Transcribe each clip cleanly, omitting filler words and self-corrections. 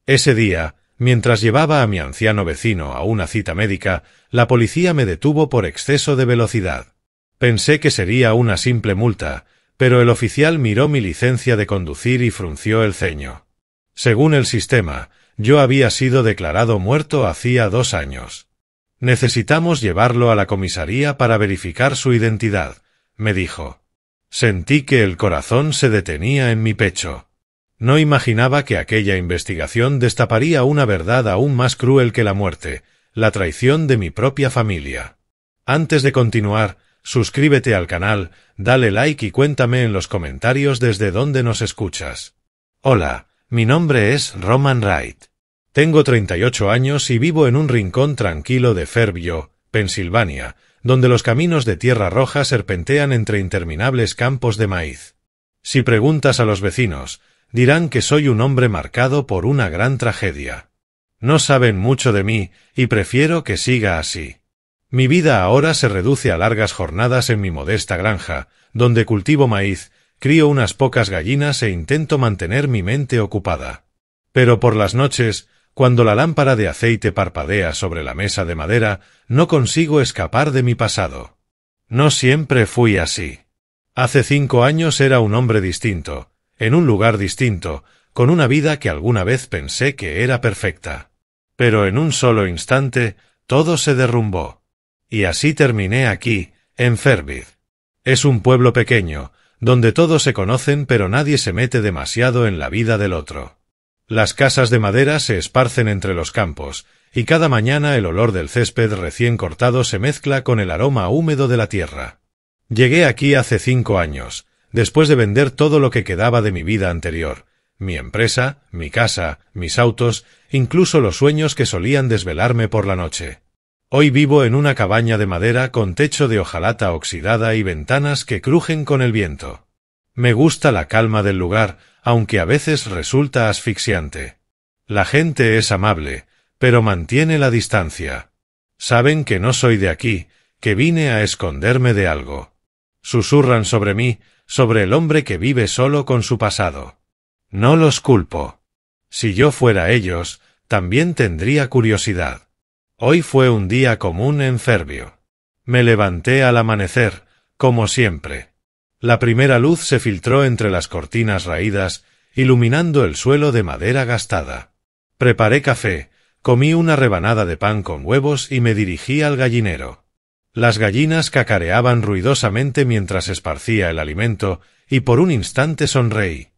Ese día, mientras llevaba a mi anciano vecino a una cita médica, la policía me detuvo por exceso de velocidad. Pensé que sería una simple multa, pero el oficial miró mi licencia de conducir y frunció el ceño. Según el sistema, yo había sido declarado muerto hacía 2 años. Necesitamos llevarlo a la comisaría para verificar su identidad, me dijo. Sentí que el corazón se detenía en mi pecho. No imaginaba que aquella investigación destaparía una verdad aún más cruel que la muerte, la traición de mi propia familia. Antes de continuar, suscríbete al canal, dale like y cuéntame en los comentarios desde dónde nos escuchas. Hola, mi nombre es Roman Wright. Tengo 38 años y vivo en un rincón tranquilo de Fairview, Pensilvania, donde los caminos de tierra roja serpentean entre interminables campos de maíz. Si preguntas a los vecinos, dirán que soy un hombre marcado por una gran tragedia. No saben mucho de mí y prefiero que siga así. Mi vida ahora se reduce a largas jornadas en mi modesta granja, donde cultivo maíz, crío unas pocas gallinas e intento mantener mi mente ocupada. Pero por las noches, cuando la lámpara de aceite parpadea sobre la mesa de madera, no consigo escapar de mi pasado. No siempre fui así. Hace 5 años era un hombre distinto, en un lugar distinto, con una vida que alguna vez pensé que era perfecta. Pero en un solo instante, todo se derrumbó. Y así terminé aquí, en Fairview. Es un pueblo pequeño, donde todos se conocen pero nadie se mete demasiado en la vida del otro. Las casas de madera se esparcen entre los campos, y cada mañana el olor del césped recién cortado se mezcla con el aroma húmedo de la tierra. Llegué aquí hace 5 años, después de vender todo lo que quedaba de mi vida anterior, mi empresa, mi casa, mis autos, incluso los sueños que solían desvelarme por la noche. Hoy vivo en una cabaña de madera con techo de hojalata oxidada y ventanas que crujen con el viento. Me gusta la calma del lugar, aunque a veces resulta asfixiante. La gente es amable, pero mantiene la distancia. Saben que no soy de aquí, que vine a esconderme de algo. Susurran sobre mí, sobre el hombre que vive solo con su pasado. No los culpo. Si yo fuera ellos, también tendría curiosidad. Hoy fue un día común en Fairview. Me levanté al amanecer, como siempre. La primera luz se filtró entre las cortinas raídas, iluminando el suelo de madera gastada. Preparé café, comí una rebanada de pan con huevos y me dirigí al gallinero. Las gallinas cacareaban ruidosamente mientras esparcía el alimento, y por un instante sonreí.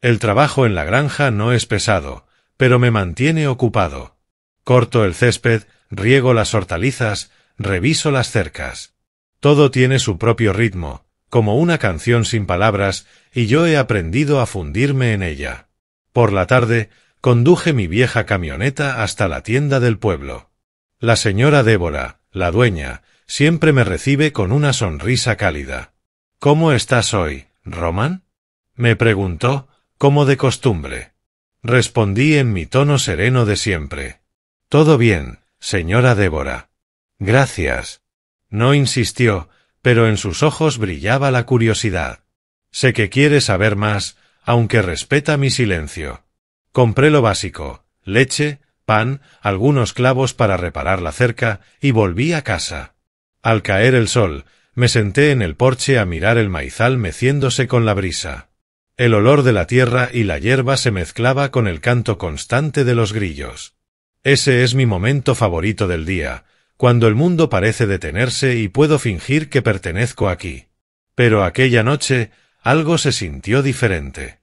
El trabajo en la granja no es pesado, pero me mantiene ocupado. Corto el césped, riego las hortalizas, reviso las cercas. Todo tiene su propio ritmo, como una canción sin palabras, y yo he aprendido a fundirme en ella. Por la tarde, conduje mi vieja camioneta hasta la tienda del pueblo. La señora Débora, la dueña, siempre me recibe con una sonrisa cálida. «¿Cómo estás hoy, Roman?», me preguntó, como de costumbre. Respondí en mi tono sereno de siempre. «Todo bien, señora Débora». «Gracias». No insistió, pero en sus ojos brillaba la curiosidad. Sé que quiere saber más, aunque respeta mi silencio. Compré lo básico, leche, pan, algunos clavos para reparar la cerca, y volví a casa. Al caer el sol, me senté en el porche a mirar el maizal meciéndose con la brisa. El olor de la tierra y la hierba se mezclaba con el canto constante de los grillos. Ese es mi momento favorito del día, cuando el mundo parece detenerse y puedo fingir que pertenezco aquí. Pero aquella noche, algo se sintió diferente.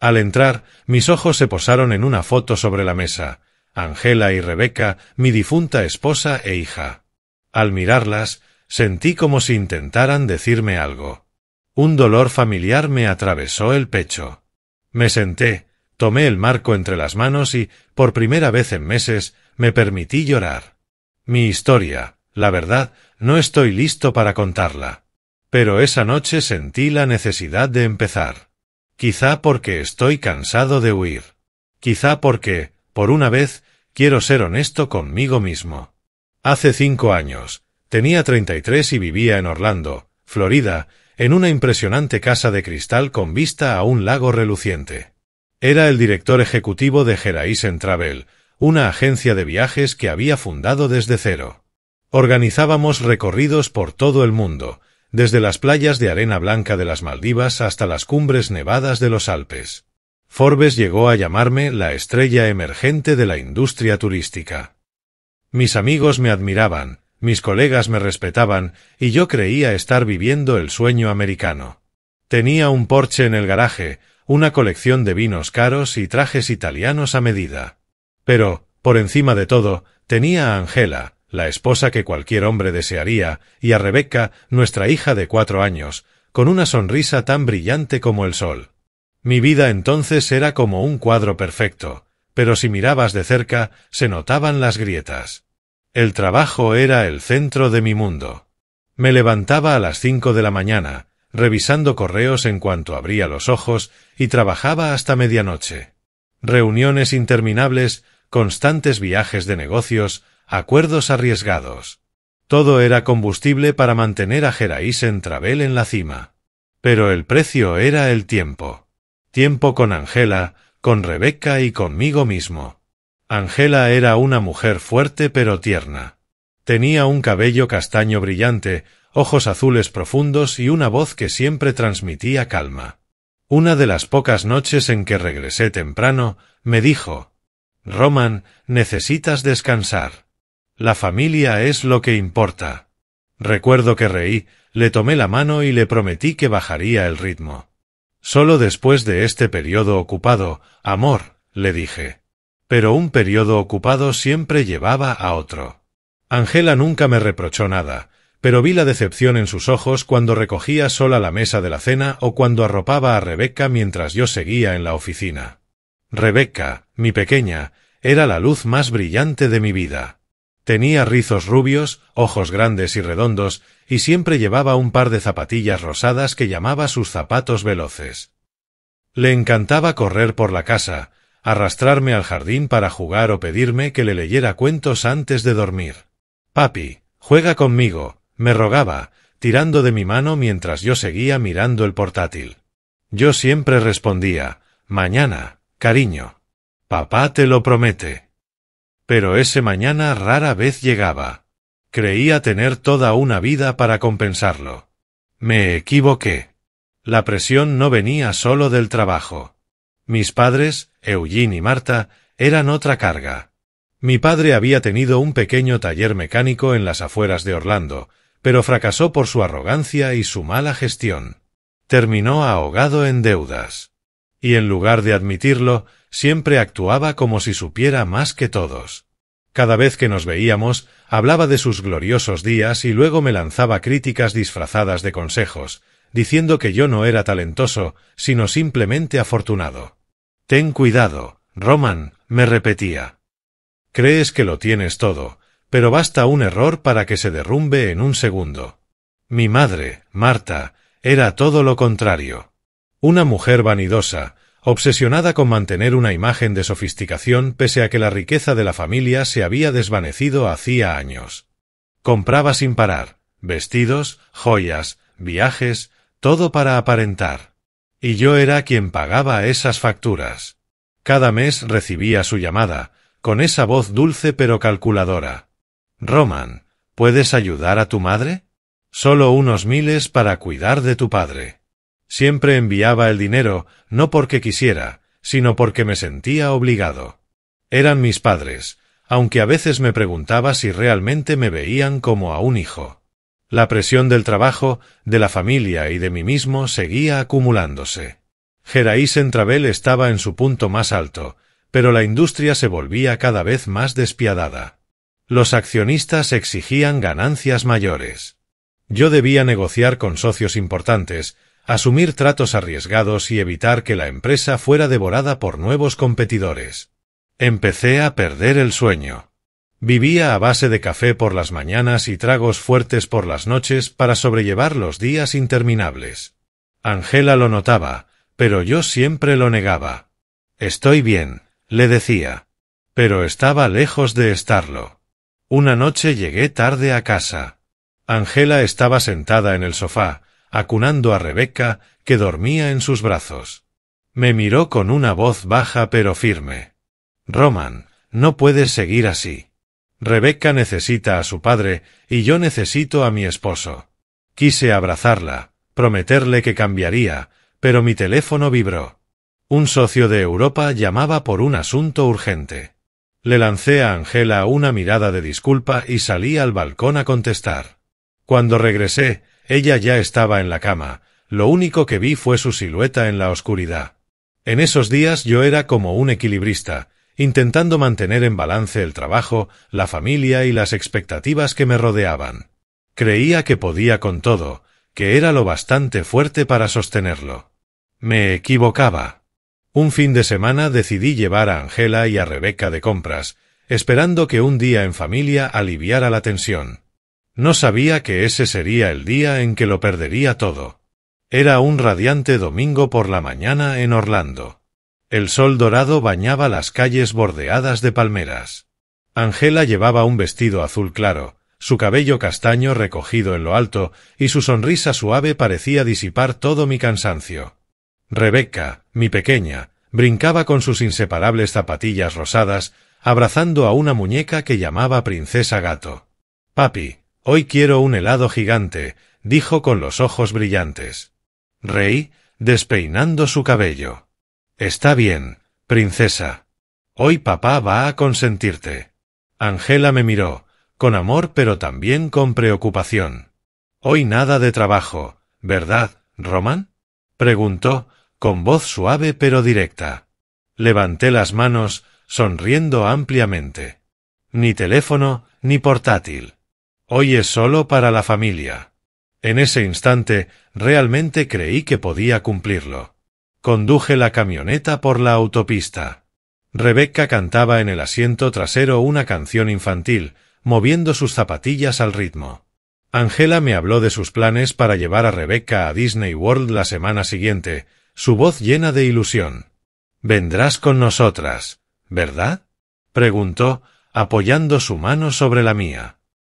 Al entrar, mis ojos se posaron en una foto sobre la mesa, Angela y Rebeca, mi difunta esposa e hija. Al mirarlas, sentí como si intentaran decirme algo. Un dolor familiar me atravesó el pecho. Me senté, tomé el marco entre las manos y, por primera vez en meses, me permití llorar. Mi historia, la verdad, no estoy listo para contarla. Pero esa noche sentí la necesidad de empezar. Quizá porque estoy cansado de huir. Quizá porque, por una vez, quiero ser honesto conmigo mismo. Hace 5 años, tenía 33 y vivía en Orlando, Florida, en una impresionante casa de cristal con vista a un lago reluciente. Era el director ejecutivo de Geraisen Travel, una agencia de viajes que había fundado desde cero. Organizábamos recorridos por todo el mundo, desde las playas de arena blanca de las Maldivas hasta las cumbres nevadas de los Alpes. Forbes llegó a llamarme la estrella emergente de la industria turística. Mis amigos me admiraban, mis colegas me respetaban, y yo creía estar viviendo el sueño americano. Tenía un Porsche en el garaje, una colección de vinos caros y trajes italianos a medida. Pero, por encima de todo, tenía a Angela, la esposa que cualquier hombre desearía, y a Rebecca, nuestra hija de 4 años, con una sonrisa tan brillante como el sol. Mi vida entonces era como un cuadro perfecto, pero si mirabas de cerca, se notaban las grietas. El trabajo era el centro de mi mundo. Me levantaba a las 5 de la mañana, revisando correos en cuanto abría los ojos, y trabajaba hasta medianoche. Reuniones interminables, constantes viajes de negocios, acuerdos arriesgados. Todo era combustible para mantener a Geraisen Travel en la cima. Pero el precio era el tiempo. Tiempo con Angela, con Rebecca y conmigo mismo. Angela era una mujer fuerte pero tierna. Tenía un cabello castaño brillante, ojos azules profundos y una voz que siempre transmitía calma. Una de las pocas noches en que regresé temprano, me dijo: «Roman, necesitas descansar. La familia es lo que importa». Recuerdo que reí, le tomé la mano y le prometí que bajaría el ritmo. «Solo después de este periodo ocupado, amor», le dije. Pero un periodo ocupado siempre llevaba a otro. Angela nunca me reprochó nada, pero vi la decepción en sus ojos cuando recogía sola la mesa de la cena o cuando arropaba a Rebecca mientras yo seguía en la oficina. Rebecca, mi pequeña, era la luz más brillante de mi vida. Tenía rizos rubios, ojos grandes y redondos, y siempre llevaba un par de zapatillas rosadas que llamaba sus zapatos veloces. Le encantaba correr por la casa, arrastrarme al jardín para jugar o pedirme que le leyera cuentos antes de dormir. «Papi, juega conmigo», me rogaba, tirando de mi mano mientras yo seguía mirando el portátil. Yo siempre respondía: «Mañana, cariño. Papá te lo promete». Pero ese mañana rara vez llegaba. Creía tener toda una vida para compensarlo. Me equivoqué. La presión no venía solo del trabajo. Mis padres, Eugene y Marta, eran otra carga. Mi padre había tenido un pequeño taller mecánico en las afueras de Orlando, pero fracasó por su arrogancia y su mala gestión. Terminó ahogado en deudas. Y en lugar de admitirlo, siempre actuaba como si supiera más que todos. Cada vez que nos veíamos, hablaba de sus gloriosos días y luego me lanzaba críticas disfrazadas de consejos, diciendo que yo no era talentoso, sino simplemente afortunado. «Ten cuidado, Roman», me repetía. «Crees que lo tienes todo, pero basta un error para que se derrumbe en un segundo». Mi madre, Marta, era todo lo contrario. Una mujer vanidosa, obsesionada con mantener una imagen de sofisticación pese a que la riqueza de la familia se había desvanecido hacía años. Compraba sin parar, vestidos, joyas, viajes, todo para aparentar. Y yo era quien pagaba esas facturas. Cada mes recibía su llamada, con esa voz dulce pero calculadora. «Roman, ¿puedes ayudar a tu madre? Solo unos miles para cuidar de tu padre». Siempre enviaba el dinero, no porque quisiera, sino porque me sentía obligado. Eran mis padres, aunque a veces me preguntaba si realmente me veían como a un hijo. La presión del trabajo, de la familia y de mí mismo seguía acumulándose. Geraisen Travel estaba en su punto más alto, pero la industria se volvía cada vez más despiadada. Los accionistas exigían ganancias mayores. Yo debía negociar con socios importantes, asumir tratos arriesgados y evitar que la empresa fuera devorada por nuevos competidores. Empecé a perder el sueño. Vivía a base de café por las mañanas y tragos fuertes por las noches para sobrellevar los días interminables. Angela lo notaba, pero yo siempre lo negaba. «Estoy bien», le decía. Pero estaba lejos de estarlo. Una noche llegué tarde a casa. Angela estaba sentada en el sofá, acunando a Rebecca, que dormía en sus brazos. Me miró con una voz baja pero firme. Roman, no puedes seguir así. Rebecca necesita a su padre y yo necesito a mi esposo. Quise abrazarla, prometerle que cambiaría, pero mi teléfono vibró. Un socio de Europa llamaba por un asunto urgente. Le lancé a Angela una mirada de disculpa y salí al balcón a contestar. Cuando regresé, ella ya estaba en la cama, lo único que vi fue su silueta en la oscuridad. En esos días yo era como un equilibrista, intentando mantener en balance el trabajo, la familia y las expectativas que me rodeaban. Creía que podía con todo, que era lo bastante fuerte para sostenerlo. Me equivocaba. Un fin de semana decidí llevar a Angela y a Rebecca de compras, esperando que un día en familia aliviara la tensión. No sabía que ese sería el día en que lo perdería todo. Era un radiante domingo por la mañana en Orlando. El sol dorado bañaba las calles bordeadas de palmeras. Angela llevaba un vestido azul claro, su cabello castaño recogido en lo alto y su sonrisa suave parecía disipar todo mi cansancio. Rebecca, mi pequeña, brincaba con sus inseparables zapatillas rosadas, abrazando a una muñeca que llamaba Princesa Gato. «Papi, hoy quiero un helado gigante», dijo con los ojos brillantes. Reí, despeinando su cabello. «Está bien, princesa. Hoy papá va a consentirte». Angela me miró, con amor pero también con preocupación. «Hoy nada de trabajo, ¿verdad, Roman?», preguntó, con voz suave pero directa. Levanté las manos, sonriendo ampliamente. «Ni teléfono, ni portátil. Hoy es solo para la familia». En ese instante, realmente creí que podía cumplirlo. Conduje la camioneta por la autopista. Rebecca cantaba en el asiento trasero una canción infantil, moviendo sus zapatillas al ritmo. Angela me habló de sus planes para llevar a Rebecca a Disney World la semana siguiente, su voz llena de ilusión. «Vendrás con nosotras, ¿verdad?», preguntó, apoyando su mano sobre la mía.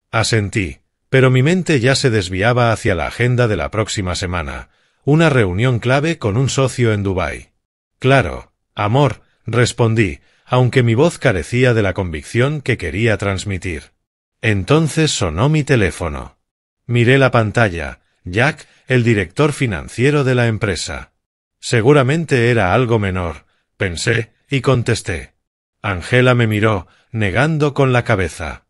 Asentí, pero mi mente ya se desviaba hacia la agenda de la próxima semana, una reunión clave con un socio en Dubái. «Claro, amor», respondí, aunque mi voz carecía de la convicción que quería transmitir. Entonces sonó mi teléfono. Miré la pantalla. Jack, el director financiero de la empresa. Seguramente era algo menor, pensé, y contesté. Angela me miró, negando con la cabeza.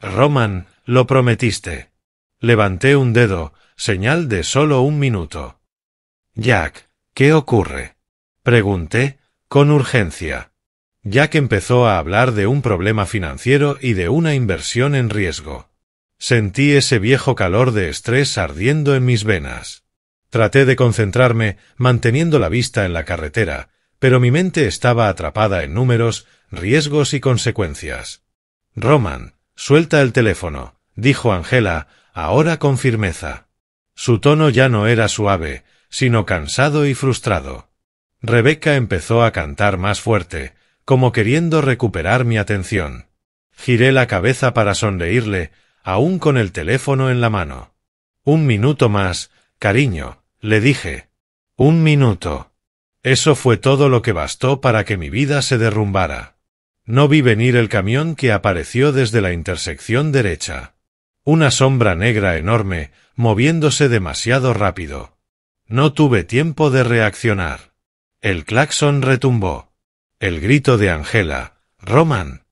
«Roman, lo prometiste». Levanté un dedo, señal de solo un minuto. «Jack, ¿qué ocurre?», pregunté, con urgencia. Jack empezó a hablar de un problema financiero y de una inversión en riesgo. Sentí ese viejo calor de estrés ardiendo en mis venas. Traté de concentrarme, manteniendo la vista en la carretera, pero mi mente estaba atrapada en números, riesgos y consecuencias. «Roman, suelta el teléfono», dijo Angela, ahora con firmeza. Su tono ya no era suave, sino cansado y frustrado. Rebecca empezó a cantar más fuerte, como queriendo recuperar mi atención. Giré la cabeza para sonreírle, aún con el teléfono en la mano. «Un minuto más, cariño», le dije. «Un minuto». Eso fue todo lo que bastó para que mi vida se derrumbara. No vi venir el camión que apareció desde la intersección derecha. Una sombra negra enorme, moviéndose demasiado rápido. No tuve tiempo de reaccionar. El claxon retumbó. El grito de Angela, «Roman»,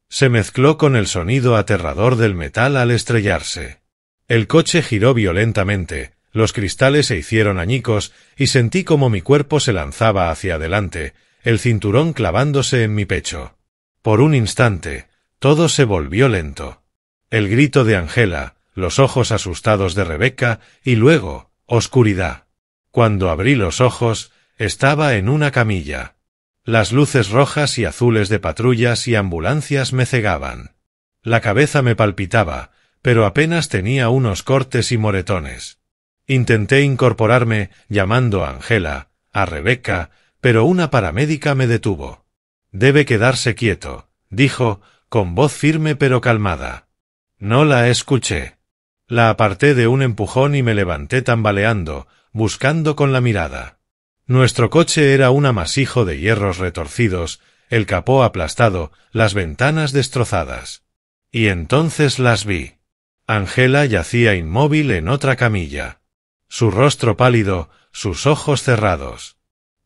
se mezcló con el sonido aterrador del metal al estrellarse. El coche giró violentamente, los cristales se hicieron añicos y sentí como mi cuerpo se lanzaba hacia adelante, el cinturón clavándose en mi pecho. Por un instante, todo se volvió lento. El grito de Angela, los ojos asustados de Rebecca y luego, oscuridad. Cuando abrí los ojos, estaba en una camilla. Las luces rojas y azules de patrullas y ambulancias me cegaban. La cabeza me palpitaba, pero apenas tenía unos cortes y moretones. Intenté incorporarme, llamando a Angela, a Rebecca, pero una paramédica me detuvo. «Debe quedarse quieto», dijo, con voz firme pero calmada. No la escuché. La aparté de un empujón y me levanté tambaleando, buscando con la mirada. Nuestro coche era un amasijo de hierros retorcidos, el capó aplastado, las ventanas destrozadas. Y entonces las vi. Angela yacía inmóvil en otra camilla. Su rostro pálido, sus ojos cerrados.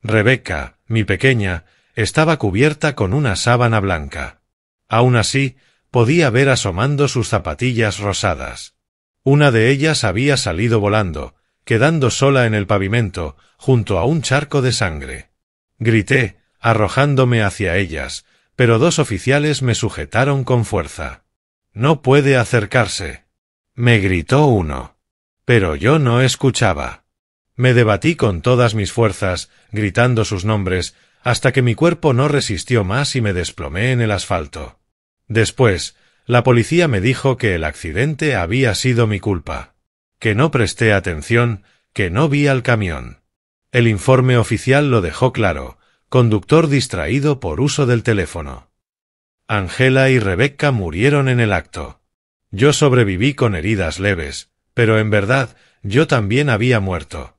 Rebecca, mi pequeña, estaba cubierta con una sábana blanca. Aún así, podía ver asomando sus zapatillas rosadas. Una de ellas había salido volando, quedando sola en el pavimento, junto a un charco de sangre. Grité, arrojándome hacia ellas, pero dos oficiales me sujetaron con fuerza. «No puede acercarse», me gritó uno. Pero yo no escuchaba. Me debatí con todas mis fuerzas, gritando sus nombres, hasta que mi cuerpo no resistió más y me desplomé en el asfalto. Después, la policía me dijo que el accidente había sido mi culpa, que no presté atención, que no vi al camión. El informe oficial lo dejó claro: conductor distraído por uso del teléfono. Angela y Rebecca murieron en el acto. Yo sobreviví con heridas leves, pero en verdad, yo también había muerto.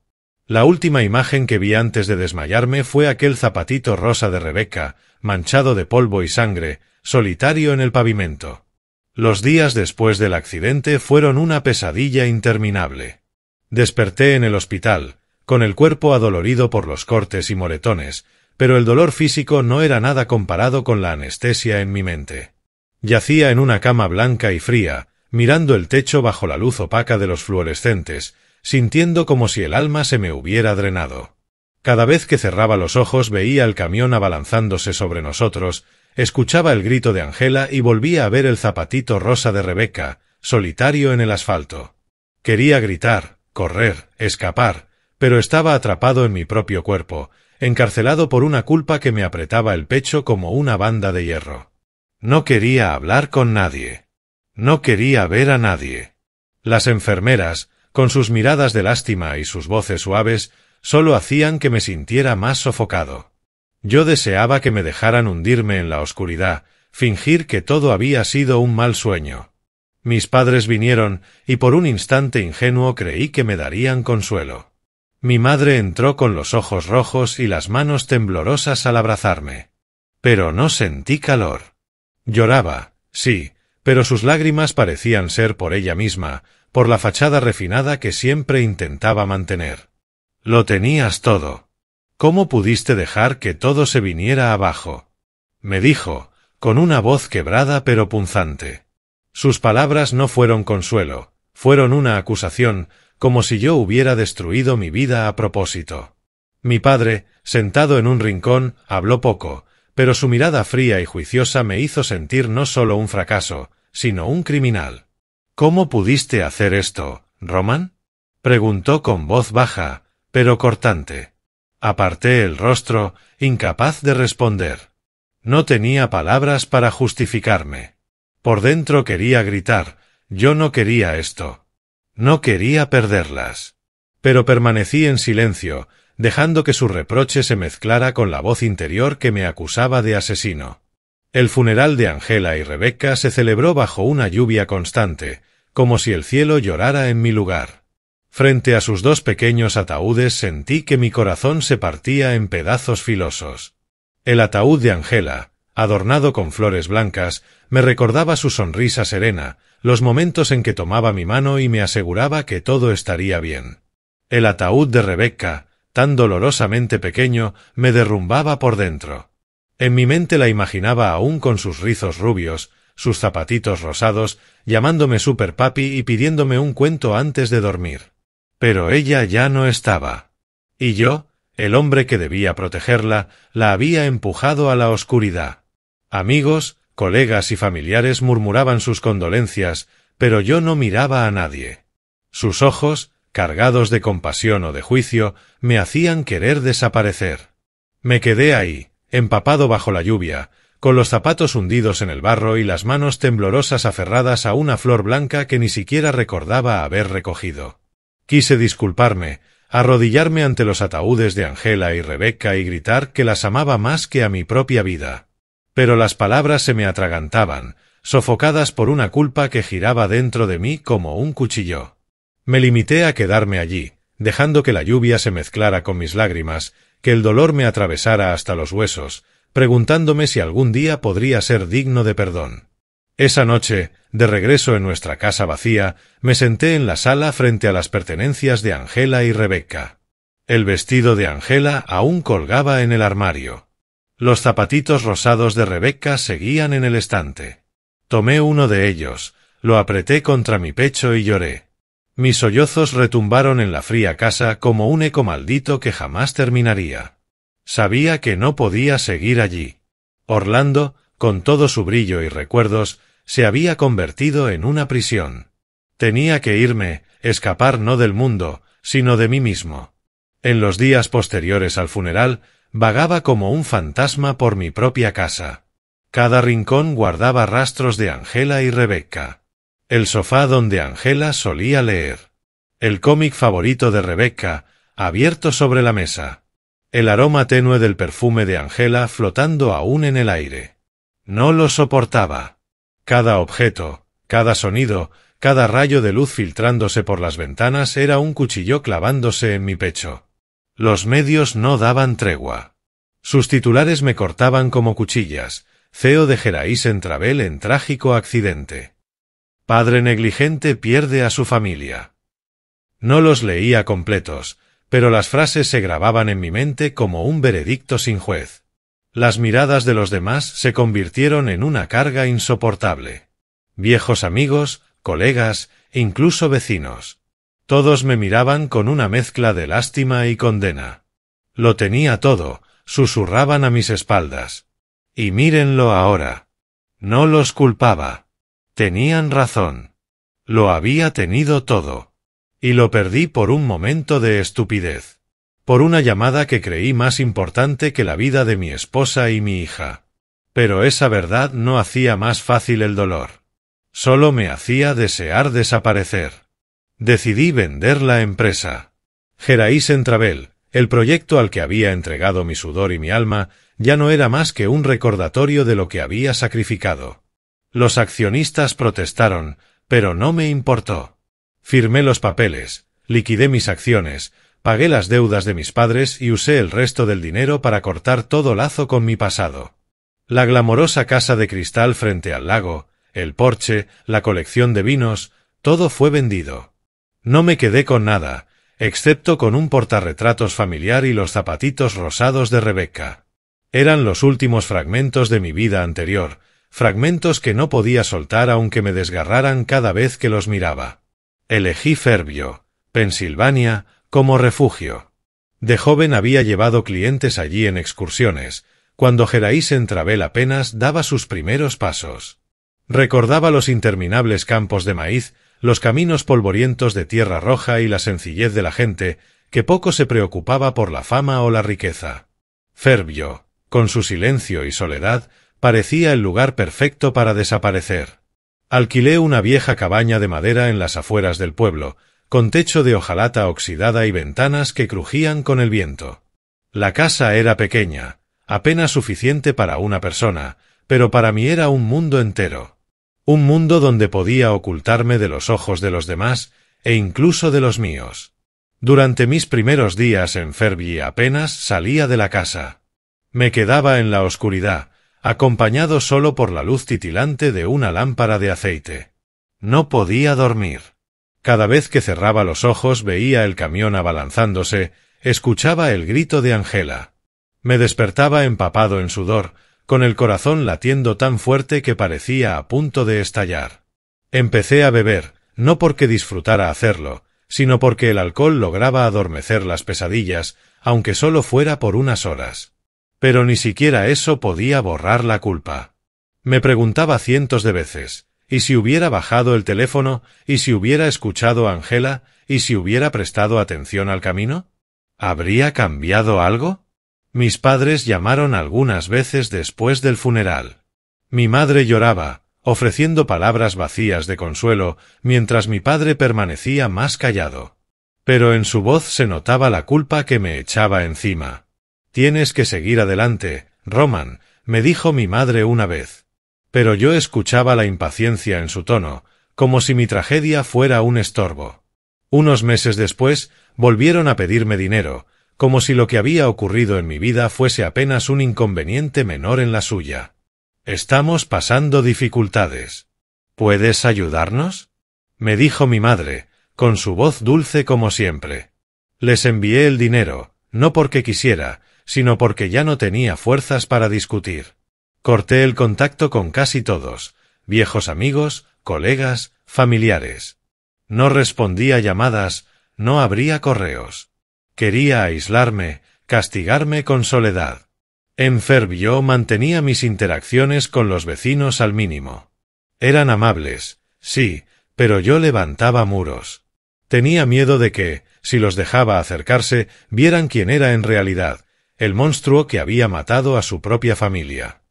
La última imagen que vi antes de desmayarme fue aquel zapatito rosa de Rebecca, manchado de polvo y sangre, solitario en el pavimento. Los días después del accidente fueron una pesadilla interminable. Desperté en el hospital, con el cuerpo adolorido por los cortes y moretones, pero el dolor físico no era nada comparado con la anestesia en mi mente. Yacía en una cama blanca y fría, mirando el techo bajo la luz opaca de los fluorescentes, sintiendo como si el alma se me hubiera drenado. Cada vez que cerraba los ojos veía el camión abalanzándose sobre nosotros, escuchaba el grito de Angela y volvía a ver el zapatito rosa de Rebecca, solitario en el asfalto. Quería gritar, correr, escapar, pero estaba atrapado en mi propio cuerpo, encarcelado por una culpa que me apretaba el pecho como una banda de hierro. No quería hablar con nadie. No quería ver a nadie. Las enfermeras, con sus miradas de lástima y sus voces suaves, solo hacían que me sintiera más sofocado. Yo deseaba que me dejaran hundirme en la oscuridad, fingir que todo había sido un mal sueño. Mis padres vinieron, y por un instante ingenuo creí que me darían consuelo. Mi madre entró con los ojos rojos y las manos temblorosas al abrazarme. Pero no sentí calor. Lloraba, sí, pero sus lágrimas parecían ser por ella misma, por la fachada refinada que siempre intentaba mantener. Lo tenías todo. ¿Cómo pudiste dejar que todo se viniera abajo? Me dijo, con una voz quebrada pero punzante. Sus palabras no fueron consuelo, fueron una acusación, como si yo hubiera destruido mi vida a propósito. Mi padre, sentado en un rincón, habló poco, pero su mirada fría y juiciosa me hizo sentir no solo un fracaso, sino un criminal. ¿Cómo pudiste hacer esto, Roman? Preguntó con voz baja, pero cortante. Aparté el rostro, incapaz de responder. No tenía palabras para justificarme. Por dentro quería gritar, yo no quería esto. No quería perderlas. Pero permanecí en silencio, dejando que su reproche se mezclara con la voz interior que me acusaba de asesino. El funeral de Angela y Rebecca se celebró bajo una lluvia constante, como si el cielo llorara en mi lugar. Frente a sus dos pequeños ataúdes sentí que mi corazón se partía en pedazos filosos. El ataúd de Angela, adornado con flores blancas, me recordaba su sonrisa serena, los momentos en que tomaba mi mano y me aseguraba que todo estaría bien. El ataúd de Rebecca, tan dolorosamente pequeño, me derrumbaba por dentro. En mi mente la imaginaba aún con sus rizos rubios, sus zapatitos rosados, llamándome Super Papi y pidiéndome un cuento antes de dormir. Pero ella ya no estaba. Y yo, el hombre que debía protegerla, la había empujado a la oscuridad. Amigos, colegas y familiares murmuraban sus condolencias, pero yo no miraba a nadie. Sus ojos, cargados de compasión o de juicio, me hacían querer desaparecer. Me quedé ahí, empapado bajo la lluvia, con los zapatos hundidos en el barro y las manos temblorosas aferradas a una flor blanca que ni siquiera recordaba haber recogido. Quise disculparme, arrodillarme ante los ataúdes de Angela y Rebecca y gritar que las amaba más que a mi propia vida. Pero las palabras se me atragantaban, sofocadas por una culpa que giraba dentro de mí como un cuchillo. Me limité a quedarme allí, dejando que la lluvia se mezclara con mis lágrimas, que el dolor me atravesara hasta los huesos, preguntándome si algún día podría ser digno de perdón. Esa noche, de regreso en nuestra casa vacía, me senté en la sala frente a las pertenencias de Angela y Rebecca. El vestido de Angela aún colgaba en el armario. Los zapatitos rosados de Rebecca seguían en el estante. Tomé uno de ellos, lo apreté contra mi pecho y lloré. Mis sollozos retumbaron en la fría casa como un eco maldito que jamás terminaría. Sabía que no podía seguir allí. Orlando, con todo su brillo y recuerdos, se había convertido en una prisión. Tenía que irme, escapar no del mundo, sino de mí mismo. En los días posteriores al funeral, vagaba como un fantasma por mi propia casa. Cada rincón guardaba rastros de Angela y Rebecca. El sofá donde Angela solía leer. El cómic favorito de Rebecca, abierto sobre la mesa. El aroma tenue del perfume de Angela flotando aún en el aire. No lo soportaba. Cada objeto, cada sonido, cada rayo de luz filtrándose por las ventanas era un cuchillo clavándose en mi pecho. Los medios no daban tregua. Sus titulares me cortaban como cuchillas. CEO de Geraint Entravel en trágico accidente. Padre negligente pierde a su familia. No los leía completos, pero las frases se grababan en mi mente como un veredicto sin juez. Las miradas de los demás se convirtieron en una carga insoportable. Viejos amigos, colegas, incluso vecinos. Todos me miraban con una mezcla de lástima y condena. Lo tenía todo, susurraban a mis espaldas. Y mírenlo ahora. No los culpaba. Tenían razón. Lo había tenido todo. Y lo perdí por un momento de estupidez. Por una llamada que creí más importante que la vida de mi esposa y mi hija. Pero esa verdad no hacía más fácil el dolor. Solo me hacía desear desaparecer. Decidí vender la empresa. Geraint Entravel, el proyecto al que había entregado mi sudor y mi alma, ya no era más que un recordatorio de lo que había sacrificado. Los accionistas protestaron, pero no me importó. Firmé los papeles, liquidé mis acciones, pagué las deudas de mis padres y usé el resto del dinero para cortar todo lazo con mi pasado. La glamorosa casa de cristal frente al lago, el porche, la colección de vinos, todo fue vendido. No me quedé con nada, excepto con un portarretratos familiar y los zapatitos rosados de Rebecca. Eran los últimos fragmentos de mi vida anterior, fragmentos que no podía soltar aunque me desgarraran cada vez que los miraba. Elegí Fairview, Pensilvania, como refugio. De joven había llevado clientes allí en excursiones, cuando Geraint Entravel apenas daba sus primeros pasos. Recordaba los interminables campos de maíz, los caminos polvorientos de tierra roja y la sencillez de la gente, que poco se preocupaba por la fama o la riqueza. Fairview, con su silencio y soledad, parecía el lugar perfecto para desaparecer. Alquilé una vieja cabaña de madera en las afueras del pueblo, con techo de hojalata oxidada y ventanas que crujían con el viento. La casa era pequeña, apenas suficiente para una persona, pero para mí era un mundo entero. Un mundo donde podía ocultarme de los ojos de los demás e incluso de los míos. Durante mis primeros días en Fairview apenas salía de la casa. Me quedaba en la oscuridad, acompañado solo por la luz titilante de una lámpara de aceite. No podía dormir. Cada vez que cerraba los ojos veía el camión abalanzándose, escuchaba el grito de Angela. Me despertaba empapado en sudor, con el corazón latiendo tan fuerte que parecía a punto de estallar. Empecé a beber, no porque disfrutara hacerlo, sino porque el alcohol lograba adormecer las pesadillas, aunque solo fuera por unas horas. Pero ni siquiera eso podía borrar la culpa. Me preguntaba cientos de veces, ¿y si hubiera bajado el teléfono? ¿Y si hubiera escuchado a Angela? ¿Y si hubiera prestado atención al camino? ¿Habría cambiado algo? Mis padres llamaron algunas veces después del funeral. Mi madre lloraba, ofreciendo palabras vacías de consuelo, mientras mi padre permanecía más callado. Pero en su voz se notaba la culpa que me echaba encima. «Tienes que seguir adelante, Roman», me dijo mi madre una vez. Pero yo escuchaba la impaciencia en su tono, como si mi tragedia fuera un estorbo. Unos meses después, volvieron a pedirme dinero, como si lo que había ocurrido en mi vida fuese apenas un inconveniente menor en la suya. Estamos pasando dificultades. ¿Puedes ayudarnos?, me dijo mi madre, con su voz dulce como siempre. Les envié el dinero, no porque quisiera, sino porque ya no tenía fuerzas para discutir. Corté el contacto con casi todos, viejos amigos, colegas, familiares. No respondía llamadas, no abría correos. Quería aislarme, castigarme con soledad. En Fairview mantenía mis interacciones con los vecinos al mínimo. Eran amables, sí, pero yo levantaba muros. Tenía miedo de que, si los dejaba acercarse, vieran quién era en realidad, el monstruo que había matado a su propia familia.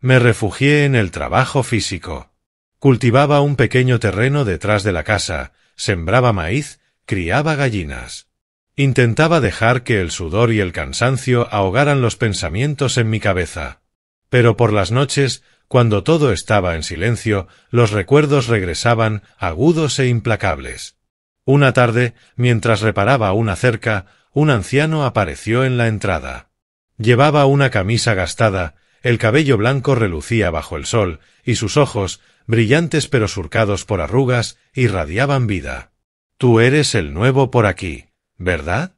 Me refugié en el trabajo físico. Cultivaba un pequeño terreno detrás de la casa, sembraba maíz, criaba gallinas. Intentaba dejar que el sudor y el cansancio ahogaran los pensamientos en mi cabeza. Pero por las noches, cuando todo estaba en silencio, los recuerdos regresaban, agudos e implacables. Una tarde, mientras reparaba una cerca, un anciano apareció en la entrada. Llevaba una camisa gastada, el cabello blanco relucía bajo el sol, y sus ojos, brillantes pero surcados por arrugas, irradiaban vida. «Tú eres el nuevo por aquí, ¿verdad?»,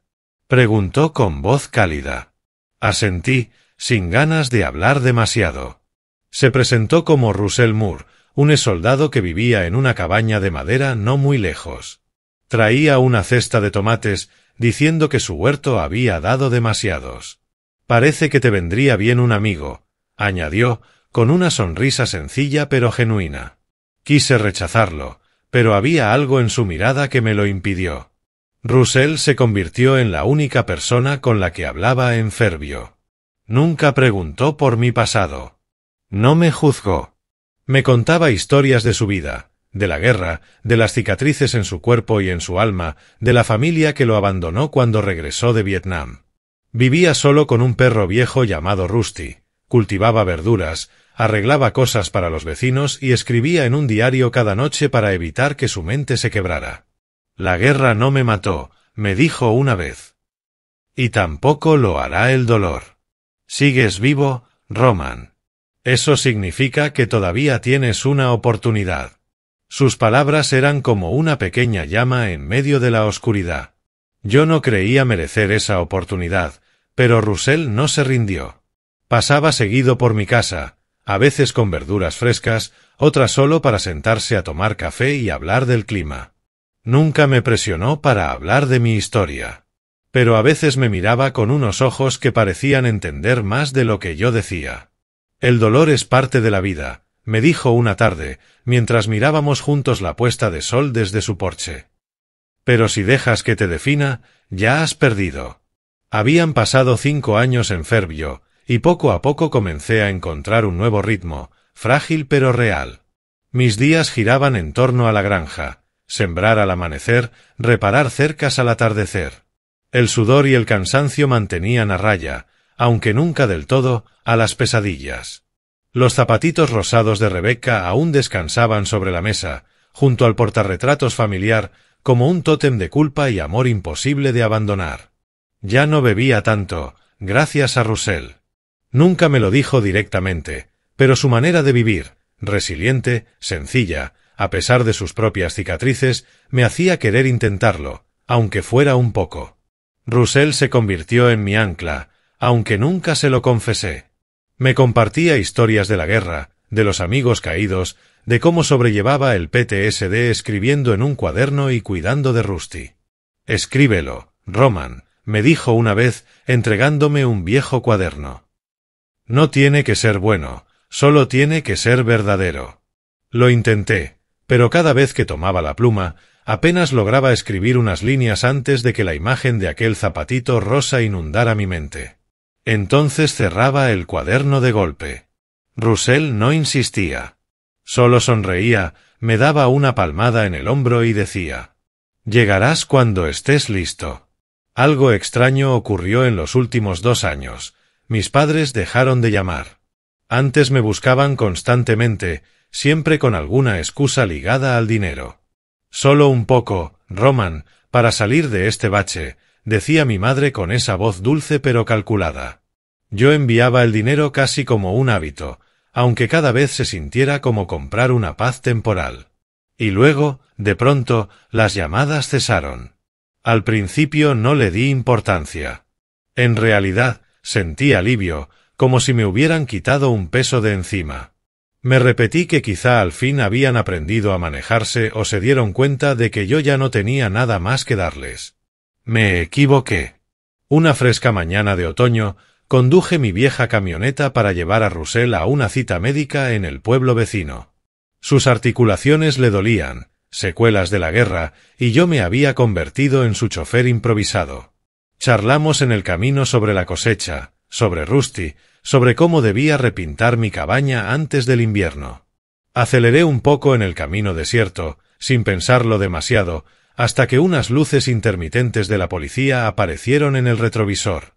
preguntó con voz cálida. Asentí, sin ganas de hablar demasiado. Se presentó como Russell Moore, un soldado que vivía en una cabaña de madera no muy lejos. Traía una cesta de tomates, diciendo que su huerto había dado demasiados. «Parece que te vendría bien un amigo», añadió, con una sonrisa sencilla pero genuina. Quise rechazarlo, pero había algo en su mirada que me lo impidió. Russell se convirtió en la única persona con la que hablaba en Fairview. Nunca preguntó por mi pasado. No me juzgó. Me contaba historias de su vida, de la guerra, de las cicatrices en su cuerpo y en su alma, de la familia que lo abandonó cuando regresó de Vietnam. Vivía solo con un perro viejo llamado Rusty, cultivaba verduras, arreglaba cosas para los vecinos y escribía en un diario cada noche para evitar que su mente se quebrara. «La guerra no me mató», me dijo una vez. «Y tampoco lo hará el dolor. Sigues vivo, Roman. Eso significa que todavía tienes una oportunidad». Sus palabras eran como una pequeña llama en medio de la oscuridad. Yo no creía merecer esa oportunidad, pero Russell no se rindió. Pasaba seguido por mi casa, a veces con verduras frescas, otras solo para sentarse a tomar café y hablar del clima. Nunca me presionó para hablar de mi historia. Pero a veces me miraba con unos ojos que parecían entender más de lo que yo decía. «El dolor es parte de la vida», me dijo una tarde, mientras mirábamos juntos la puesta de sol desde su porche. «Pero si dejas que te defina, ya has perdido». Habían pasado 5 años en Fairview, y poco a poco comencé a encontrar un nuevo ritmo, frágil pero real. Mis días giraban en torno a la granja, sembrar al amanecer, reparar cercas al atardecer. El sudor y el cansancio mantenían a raya, aunque nunca del todo, a las pesadillas. Los zapatitos rosados de Rebecca aún descansaban sobre la mesa, junto al portarretratos familiar, como un tótem de culpa y amor imposible de abandonar. Ya no bebía tanto, gracias a Russell. Nunca me lo dijo directamente, pero su manera de vivir, resiliente, sencilla, a pesar de sus propias cicatrices, me hacía querer intentarlo, aunque fuera un poco. Russell se convirtió en mi ancla, aunque nunca se lo confesé. Me compartía historias de la guerra, de los amigos caídos, de cómo sobrellevaba el PTSD escribiendo en un cuaderno y cuidando de Rusty. «Escríbelo, Roman», me dijo una vez, entregándome un viejo cuaderno. «No tiene que ser bueno, solo tiene que ser verdadero». Lo intenté, pero cada vez que tomaba la pluma, apenas lograba escribir unas líneas antes de que la imagen de aquel zapatito rosa inundara mi mente. Entonces cerraba el cuaderno de golpe. Russell no insistía. Solo sonreía, me daba una palmada en el hombro y decía: «Llegarás cuando estés listo». Algo extraño ocurrió en los últimos 2 años. Mis padres dejaron de llamar. Antes me buscaban constantemente, siempre con alguna excusa ligada al dinero. «Solo un poco, Roman, para salir de este bache», decía mi madre con esa voz dulce pero calculada. Yo enviaba el dinero casi como un hábito, aunque cada vez se sintiera como comprar una paz temporal. Y luego, de pronto, las llamadas cesaron. Al principio no le di importancia. En realidad, sentí alivio, como si me hubieran quitado un peso de encima. Me repetí que quizá al fin habían aprendido a manejarse o se dieron cuenta de que yo ya no tenía nada más que darles. Me equivoqué. Una fresca mañana de otoño, conduje mi vieja camioneta para llevar a Russell a una cita médica en el pueblo vecino. Sus articulaciones le dolían, secuelas de la guerra, y yo me había convertido en su chofer improvisado. Charlamos en el camino sobre la cosecha, sobre Rusty, sobre cómo debía repintar mi cabaña antes del invierno. Aceleré un poco en el camino desierto, sin pensarlo demasiado, hasta que unas luces intermitentes de la policía aparecieron en el retrovisor.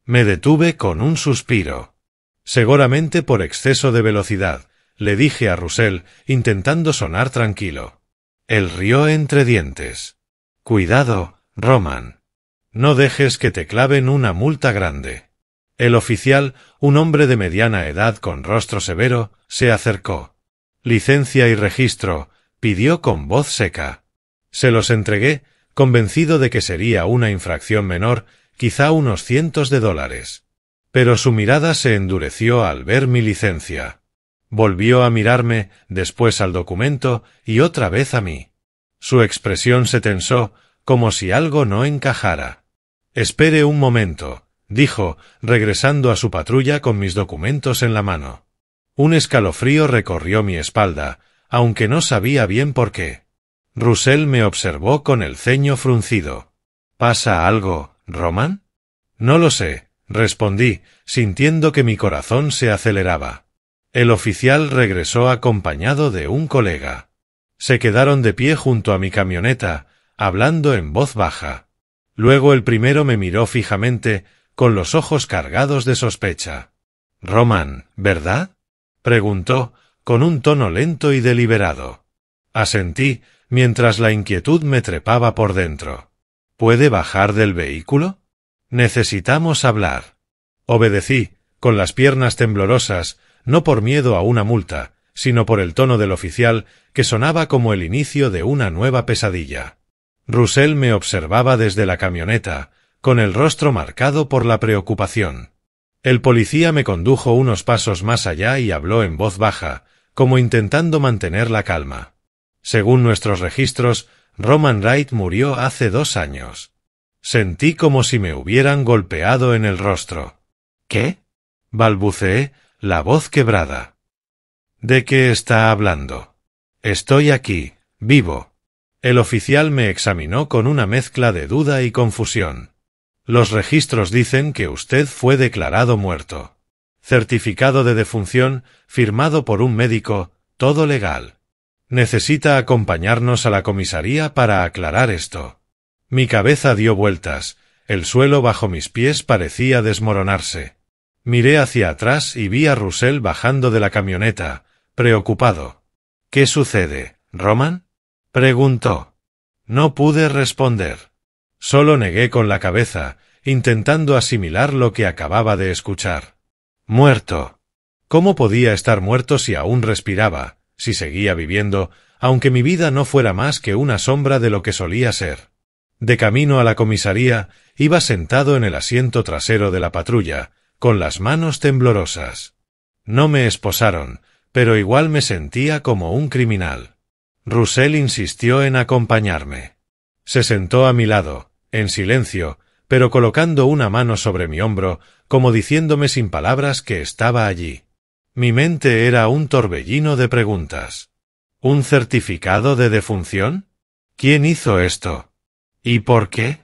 Me detuve con un suspiro. Seguramente por exceso de velocidad, le dije a Russell, intentando sonar tranquilo. Él rió entre dientes. Cuidado, Roman. No dejes que te claven una multa grande. El oficial, un hombre de mediana edad con rostro severo, se acercó. Licencia y registro, pidió con voz seca. Se los entregué, convencido de que sería una infracción menor, quizá unos cientos de dólares. Pero su mirada se endureció al ver mi licencia. Volvió a mirarme, después al documento, y otra vez a mí. Su expresión se tensó, como si algo no encajara. Espere un momento, dijo, regresando a su patrulla con mis documentos en la mano. Un escalofrío recorrió mi espalda, aunque no sabía bien por qué. Russell me observó con el ceño fruncido. ¿Pasa algo, Roman? No lo sé, respondí, sintiendo que mi corazón se aceleraba. El oficial regresó acompañado de un colega. Se quedaron de pie junto a mi camioneta, hablando en voz baja. Luego el primero me miró fijamente, con los ojos cargados de sospecha. «Roman, ¿verdad?», preguntó, con un tono lento y deliberado. Asentí, mientras la inquietud me trepaba por dentro. «¿Puede bajar del vehículo? Necesitamos hablar». Obedecí, con las piernas temblorosas, no por miedo a una multa, sino por el tono del oficial, que sonaba como el inicio de una nueva pesadilla. Russell me observaba desde la camioneta, con el rostro marcado por la preocupación. El policía me condujo unos pasos más allá y habló en voz baja, como intentando mantener la calma. Según nuestros registros, Roman Wright murió hace 2 años. Sentí como si me hubieran golpeado en el rostro. ¿Qué?, balbuceé, la voz quebrada. ¿De qué está hablando? Estoy aquí, vivo. El oficial me examinó con una mezcla de duda y confusión. Los registros dicen que usted fue declarado muerto. Certificado de defunción, firmado por un médico, todo legal. Necesita acompañarnos a la comisaría para aclarar esto. Mi cabeza dio vueltas, el suelo bajo mis pies parecía desmoronarse. Miré hacia atrás y vi a Russell bajando de la camioneta, preocupado. «¿Qué sucede, Roman?», preguntó. No pude responder. Solo negué con la cabeza, intentando asimilar lo que acababa de escuchar. Muerto. ¿Cómo podía estar muerto si aún respiraba, si seguía viviendo, aunque mi vida no fuera más que una sombra de lo que solía ser? De camino a la comisaría, iba sentado en el asiento trasero de la patrulla, con las manos temblorosas. No me esposaron, pero igual me sentía como un criminal. Russell insistió en acompañarme. Se sentó a mi lado, en silencio, pero colocando una mano sobre mi hombro, como diciéndome sin palabras que estaba allí. Mi mente era un torbellino de preguntas. ¿Un certificado de defunción? ¿Quién hizo esto? ¿Y por qué?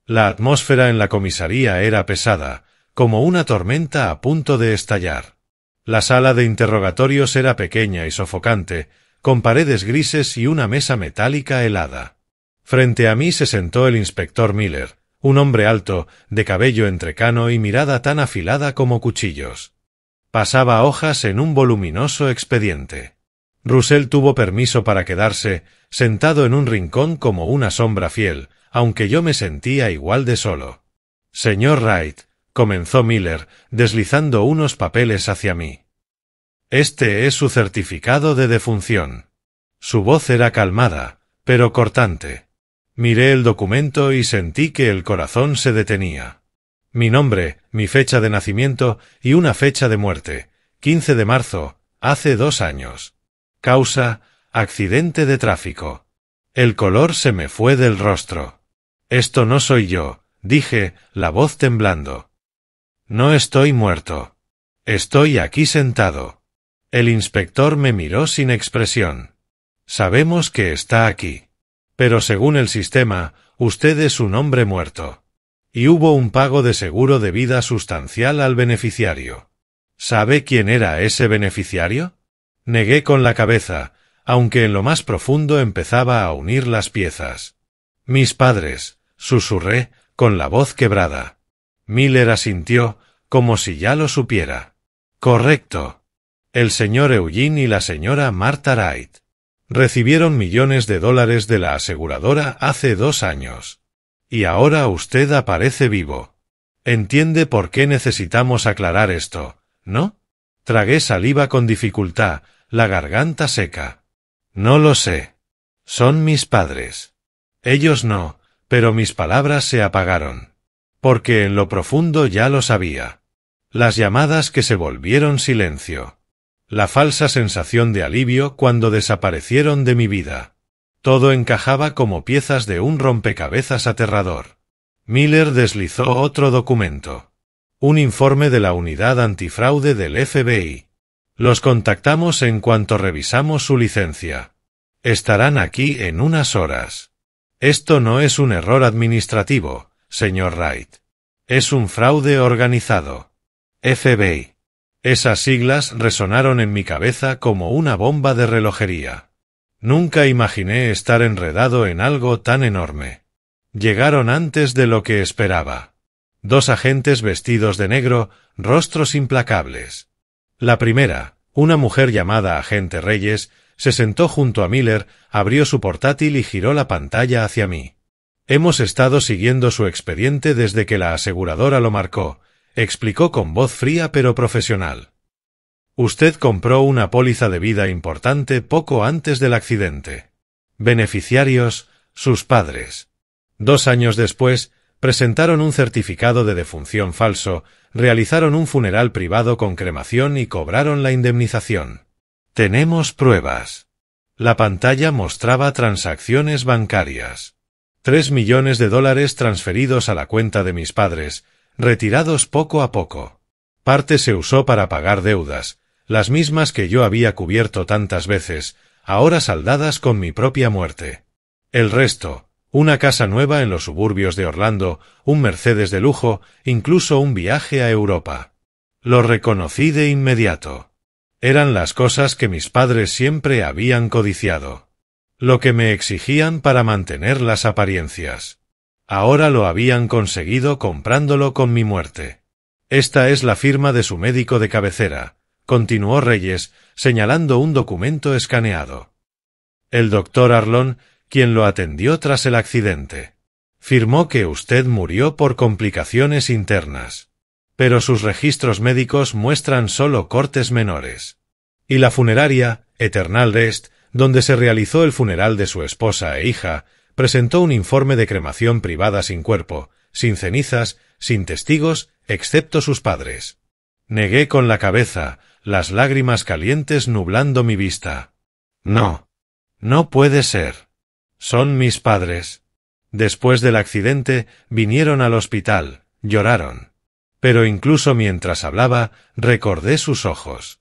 La atmósfera en la comisaría era pesada, como una tormenta a punto de estallar. La sala de interrogatorios era pequeña y sofocante, con paredes grises y una mesa metálica helada. Frente a mí se sentó el inspector Miller, un hombre alto, de cabello entrecano y mirada tan afilada como cuchillos. Pasaba hojas en un voluminoso expediente. Russell tuvo permiso para quedarse, sentado en un rincón como una sombra fiel, aunque yo me sentía igual de solo. Señor Wright, comenzó Miller, deslizando unos papeles hacia mí. Este es su certificado de defunción. Su voz era calmada, pero cortante. Miré el documento y sentí que el corazón se detenía. Mi nombre, mi fecha de nacimiento y una fecha de muerte, 15 de marzo, hace 2 años. Causa, accidente de tráfico. El color se me fue del rostro. Esto no soy yo, dije, la voz temblando. No estoy muerto. Estoy aquí sentado. El inspector me miró sin expresión. Sabemos que está aquí. Pero según el sistema, usted es un hombre muerto. Y hubo un pago de seguro de vida sustancial al beneficiario. ¿Sabe quién era ese beneficiario? Negué con la cabeza, aunque en lo más profundo empezaba a unir las piezas. Mis padres, susurré, con la voz quebrada. Miller asintió, como si ya lo supiera. Correcto. El señor Eugene y la señora Martha Wright. Recibieron millones de dólares de la aseguradora hace 2 años. Y ahora usted aparece vivo. Entiende por qué necesitamos aclarar esto, ¿no? Tragué saliva con dificultad, la garganta seca. No lo sé. Son mis padres. Ellos no, pero mis palabras se apagaron. Porque en lo profundo ya lo sabía. Las llamadas que se volvieron silencio. La falsa sensación de alivio cuando desaparecieron de mi vida. Todo encajaba como piezas de un rompecabezas aterrador. Miller deslizó otro documento. Un informe de la unidad antifraude del FBI. Los contactamos en cuanto revisamos su licencia. Estarán aquí en unas horas. Esto no es un error administrativo, señor Wright. Es un fraude organizado. FBI. Esas siglas resonaron en mi cabeza como una bomba de relojería. Nunca imaginé estar enredado en algo tan enorme. Llegaron antes de lo que esperaba. 2 agentes vestidos de negro, rostros implacables. La primera, una mujer llamada agente Reyes, se sentó junto a Miller, abrió su portátil y giró la pantalla hacia mí. Hemos estado siguiendo su expediente desde que la aseguradora lo marcó, explicó con voz fría pero profesional. Usted compró una póliza de vida importante poco antes del accidente. Beneficiarios, sus padres. 2 años después, presentaron un certificado de defunción falso, realizaron un funeral privado con cremación y cobraron la indemnización. Tenemos pruebas. La pantalla mostraba transacciones bancarias. 3 millones de dólares transferidos a la cuenta de mis padres, retirados poco a poco. Parte se usó para pagar deudas, las mismas que yo había cubierto tantas veces, ahora saldadas con mi propia muerte. El resto, una casa nueva en los suburbios de Orlando, un Mercedes de lujo, incluso un viaje a Europa. Lo reconocí de inmediato. Eran las cosas que mis padres siempre habían codiciado. Lo que me exigían para mantener las apariencias. Ahora lo habían conseguido comprándolo con mi muerte. Esta es la firma de su médico de cabecera, continuó Reyes, señalando un documento escaneado. El doctor Arlon, quien lo atendió tras el accidente. Firmó que usted murió por complicaciones internas. Pero sus registros médicos muestran solo cortes menores. Y la funeraria, Eternal Rest, donde se realizó el funeral de su esposa e hija, presentó un informe de cremación privada sin cuerpo, sin cenizas, sin testigos, excepto sus padres. Negué con la cabeza, las lágrimas calientes nublando mi vista. No. No puede ser. Son mis padres. Después del accidente, vinieron al hospital, lloraron. Pero incluso mientras hablaba, recordé sus ojos.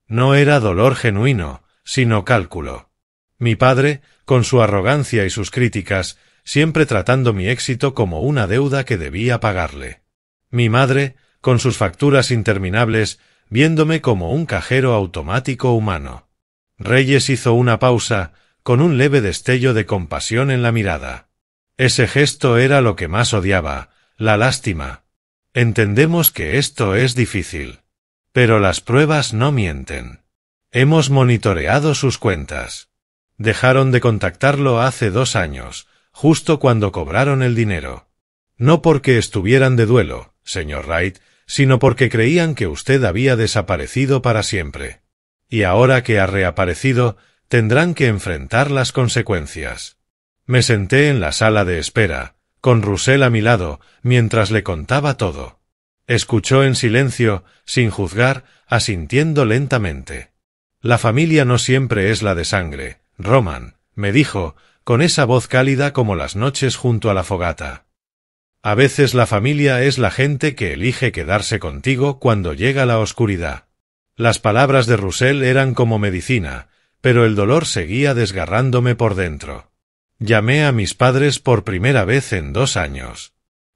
No era dolor genuino, sino cálculo. Mi padre, con su arrogancia y sus críticas, siempre tratando mi éxito como una deuda que debía pagarle. Mi madre, con sus facturas interminables, viéndome como un cajero automático humano. Reyes hizo una pausa, con un leve destello de compasión en la mirada. Ese gesto era lo que más odiaba, la lástima. Entendemos que esto es difícil. Pero las pruebas no mienten. Hemos monitoreado sus cuentas. Dejaron de contactarlo hace 2 años, justo cuando cobraron el dinero. No porque estuvieran de duelo, señor Wright, sino porque creían que usted había desaparecido para siempre. Y ahora que ha reaparecido, tendrán que enfrentar las consecuencias. Me senté en la sala de espera, con Russell a mi lado, mientras le contaba todo. Escuchó en silencio, sin juzgar, asintiendo lentamente. La familia no siempre es la de sangre, Roman, me dijo, con esa voz cálida como las noches junto a la fogata. A veces la familia es la gente que elige quedarse contigo cuando llega la oscuridad. Las palabras de Russell eran como medicina, pero el dolor seguía desgarrándome por dentro. Llamé a mis padres por primera vez en 2 años.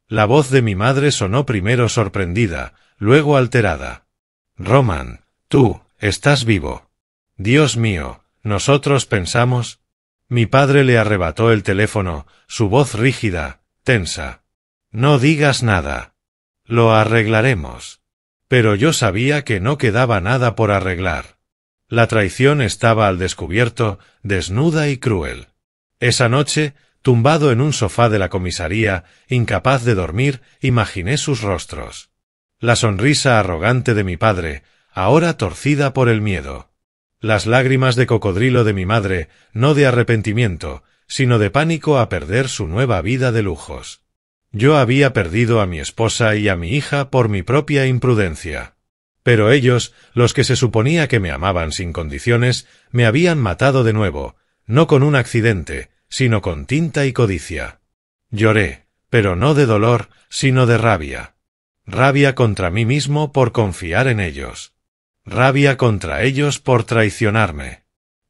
La voz de mi madre sonó primero sorprendida, luego alterada. Roman, tú, estás vivo. Dios mío, nosotros pensamos... Mi padre le arrebató el teléfono, su voz rígida, tensa. No digas nada. Lo arreglaremos. Pero yo sabía que no quedaba nada por arreglar. La traición estaba al descubierto, desnuda y cruel. Esa noche, tumbado en un sofá de la comisaría, incapaz de dormir, imaginé sus rostros. La sonrisa arrogante de mi padre, ahora torcida por el miedo. Las lágrimas de cocodrilo de mi madre, no de arrepentimiento, sino de pánico a perder su nueva vida de lujos. Yo había perdido a mi esposa y a mi hija por mi propia imprudencia. Pero ellos, los que se suponía que me amaban sin condiciones, me habían matado de nuevo, no con un accidente, sino con tinta y codicia. Lloré, pero no de dolor, sino de rabia. Rabia contra mí mismo por confiar en ellos. Rabia contra ellos por traicionarme.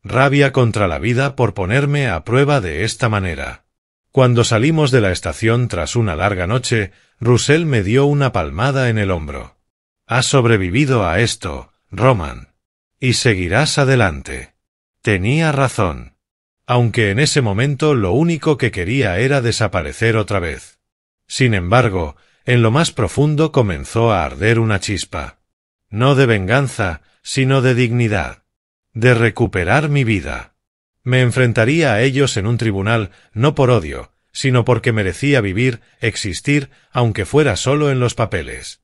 Rabia contra la vida por ponerme a prueba de esta manera. Cuando salimos de la estación tras una larga noche, Russell me dio una palmada en el hombro. Has sobrevivido a esto, Roman. Y seguirás adelante. Tenía razón. Aunque en ese momento lo único que quería era desaparecer otra vez. Sin embargo, en lo más profundo comenzó a arder una chispa. No de venganza, sino de dignidad. De recuperar mi vida. Me enfrentaría a ellos en un tribunal, no por odio, sino porque merecía vivir, existir, aunque fuera solo en los papeles.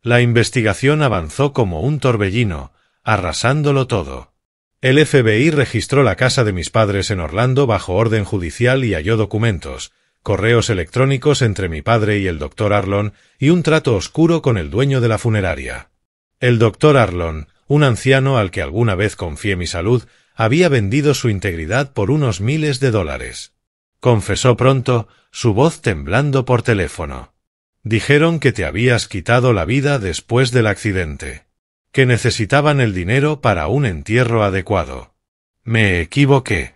La investigación avanzó como un torbellino, arrasándolo todo. El FBI registró la casa de mis padres en Orlando bajo orden judicial y halló documentos, correos electrónicos entre mi padre y el Dr. Arlon y un trato oscuro con el dueño de la funeraria. El Dr. Arlon, un anciano al que alguna vez confié mi salud, había vendido su integridad por unos miles de dólares. Confesó pronto, su voz temblando por teléfono. Dijeron que te habías quitado la vida después del accidente. Que necesitaban el dinero para un entierro adecuado. Me equivoqué.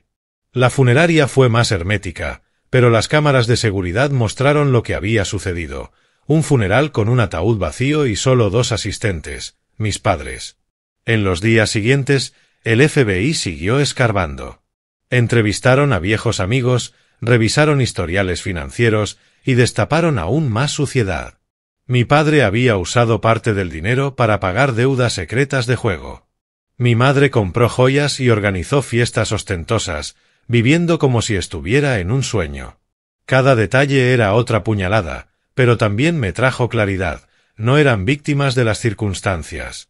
La funeraria fue más hermética, pero las cámaras de seguridad mostraron lo que había sucedido. Un funeral con un ataúd vacío y solo 2 asistentes, mis padres. En los días siguientes, el FBI siguió escarbando. Entrevistaron a viejos amigos, revisaron historiales financieros y destaparon aún más suciedad. Mi padre había usado parte del dinero para pagar deudas secretas de juego. Mi madre compró joyas y organizó fiestas ostentosas, viviendo como si estuviera en un sueño. Cada detalle era otra puñalada, pero también me trajo claridad. No eran víctimas de las circunstancias.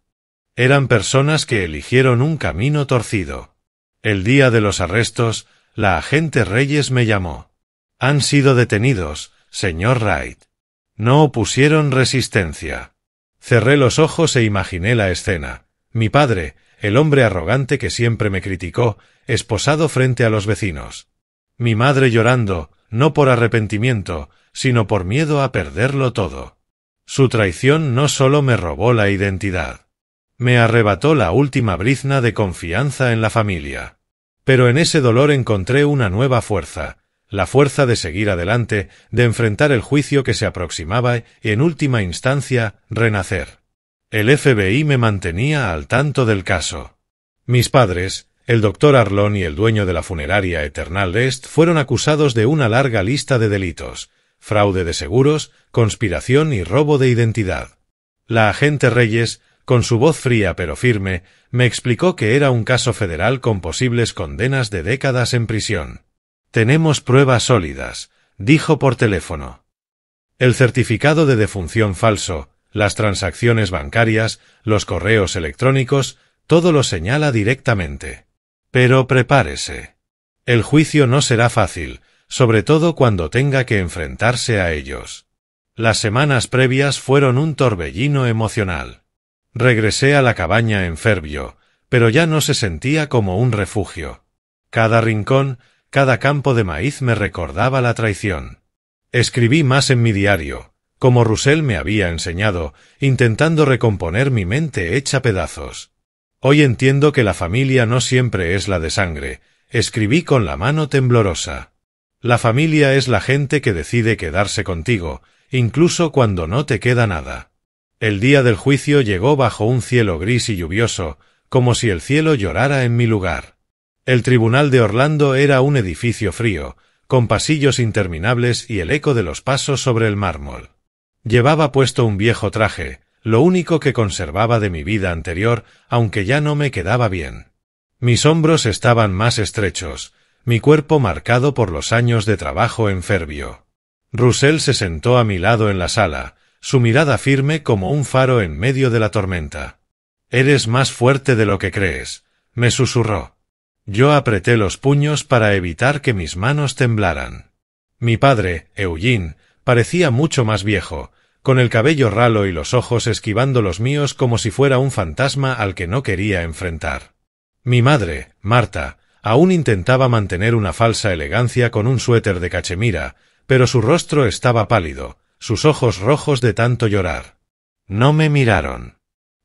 Eran personas que eligieron un camino torcido. El día de los arrestos, la agente Reyes me llamó. Han sido detenidos, señor Wright. No opusieron resistencia. Cerré los ojos e imaginé la escena. Mi padre, el hombre arrogante que siempre me criticó, esposado frente a los vecinos. Mi madre llorando, no por arrepentimiento, sino por miedo a perderlo todo. Su traición no solo me robó la identidad. Me arrebató la última brizna de confianza en la familia. Pero en ese dolor encontré una nueva fuerza, la fuerza de seguir adelante, de enfrentar el juicio que se aproximaba y, en última instancia, renacer. El FBI me mantenía al tanto del caso. Mis padres, el Dr. Arlon y el dueño de la funeraria Eternal Rest, fueron acusados de una larga lista de delitos: fraude de seguros, conspiración y robo de identidad. La agente Reyes, Con su voz fría pero firme, me explicó que era un caso federal con posibles condenas de décadas en prisión. «Tenemos pruebas sólidas», dijo por teléfono. El certificado de defunción falso, las transacciones bancarias, los correos electrónicos, todo lo señala directamente. Pero prepárese. El juicio no será fácil, sobre todo cuando tenga que enfrentarse a ellos. Las semanas previas fueron un torbellino emocional. Regresé a la cabaña en Fairview, pero ya no se sentía como un refugio. Cada rincón, cada campo de maíz me recordaba la traición. Escribí más en mi diario, como Russell me había enseñado, intentando recomponer mi mente hecha pedazos. Hoy entiendo que la familia no siempre es la de sangre, escribí con la mano temblorosa. La familia es la gente que decide quedarse contigo, incluso cuando no te queda nada. El día del juicio llegó bajo un cielo gris y lluvioso, como si el cielo llorara en mi lugar. El tribunal de Orlando era un edificio frío, con pasillos interminables y el eco de los pasos sobre el mármol. Llevaba puesto un viejo traje, lo único que conservaba de mi vida anterior, aunque ya no me quedaba bien. Mis hombros estaban más estrechos, mi cuerpo marcado por los años de trabajo en Fairview. Russell se sentó a mi lado en la sala, su mirada firme como un faro en medio de la tormenta. «Eres más fuerte de lo que crees», me susurró. Yo apreté los puños para evitar que mis manos temblaran. Mi padre, Eugene, parecía mucho más viejo, con el cabello ralo y los ojos esquivando los míos como si fuera un fantasma al que no quería enfrentar. Mi madre, Marta, aún intentaba mantener una falsa elegancia con un suéter de cachemira, pero su rostro estaba pálido, sus ojos rojos de tanto llorar. No me miraron.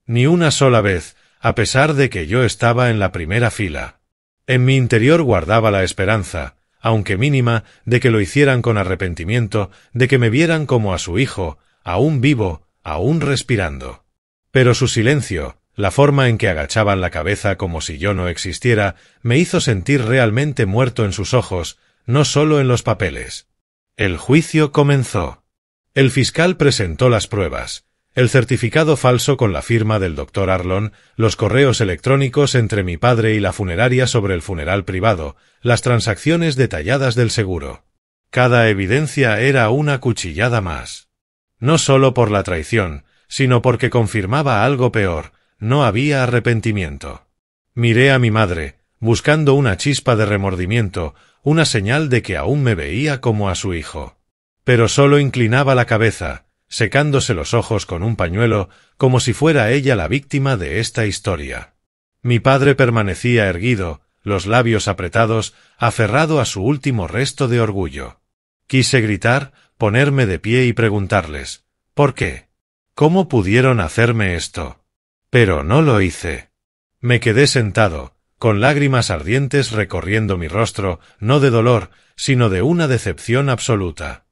Ni una sola vez, a pesar de que yo estaba en la primera fila. En mi interior guardaba la esperanza, aunque mínima, de que lo hicieran con arrepentimiento, de que me vieran como a su hijo, aún vivo, aún respirando. Pero su silencio, la forma en que agachaban la cabeza como si yo no existiera, me hizo sentir realmente muerto en sus ojos, no solo en los papeles. El juicio comenzó. El fiscal presentó las pruebas. El certificado falso con la firma del Dr. Arlon, los correos electrónicos entre mi padre y la funeraria sobre el funeral privado, las transacciones detalladas del seguro. Cada evidencia era una cuchillada más. No solo por la traición, sino porque confirmaba algo peor, no había arrepentimiento. Miré a mi madre, buscando una chispa de remordimiento, una señal de que aún me veía como a su hijo. Pero solo inclinaba la cabeza, secándose los ojos con un pañuelo, como si fuera ella la víctima de esta historia. Mi padre permanecía erguido, los labios apretados, aferrado a su último resto de orgullo. Quise gritar, ponerme de pie y preguntarles, ¿por qué? ¿Cómo pudieron hacerme esto? Pero no lo hice. Me quedé sentado, con lágrimas ardientes recorriendo mi rostro, no de dolor, sino de una decepción absoluta.